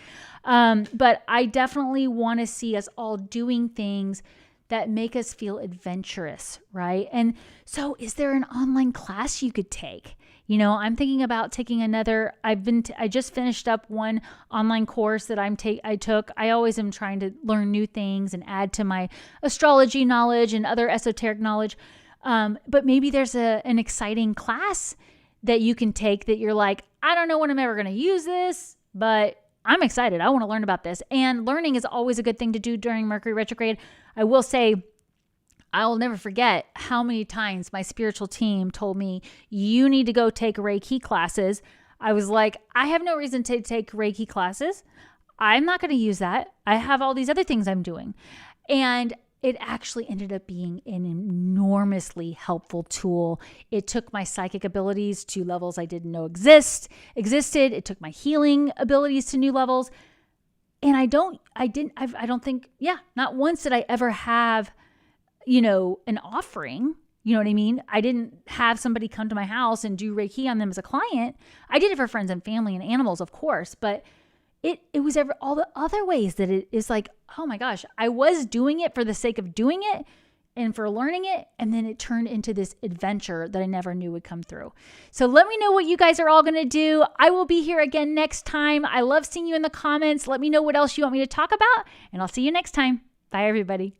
But I definitely want to see us all doing things that make us feel adventurous, right? And so is there an online class you could take? You know, I'm thinking about taking another. I just finished up one online course that I took. I always am trying to learn new things and add to my astrology knowledge and other esoteric knowledge. But maybe there's an exciting class that you can take that you're like, I don't know when I'm ever going to use this, but I'm excited. I want to learn about this. And learning is always a good thing to do during Mercury retrograde. I will say, I will never forget how many times my spiritual team told me, you need to go take Reiki classes. I was like, I have no reason to take Reiki classes. I'm not going to use that. I have all these other things I'm doing. And it actually ended up being an enormously helpful tool. It took my psychic abilities to levels I didn't know existed. It took my healing abilities to new levels. And I don't think, not once did I ever have, an offering. You know what I mean? I didn't have somebody come to my house and do Reiki on them as a client. I did it for friends and family and animals, of course, but it was all the other ways that it is like, oh my gosh, I was doing it for the sake of doing it and for learning it. And then it turned into this adventure that I never knew would come through. So let me know what you guys are all going to do. I will be here again next time. I love seeing you in the comments. Let me know what else you want me to talk about, and I'll see you next time. Bye, everybody.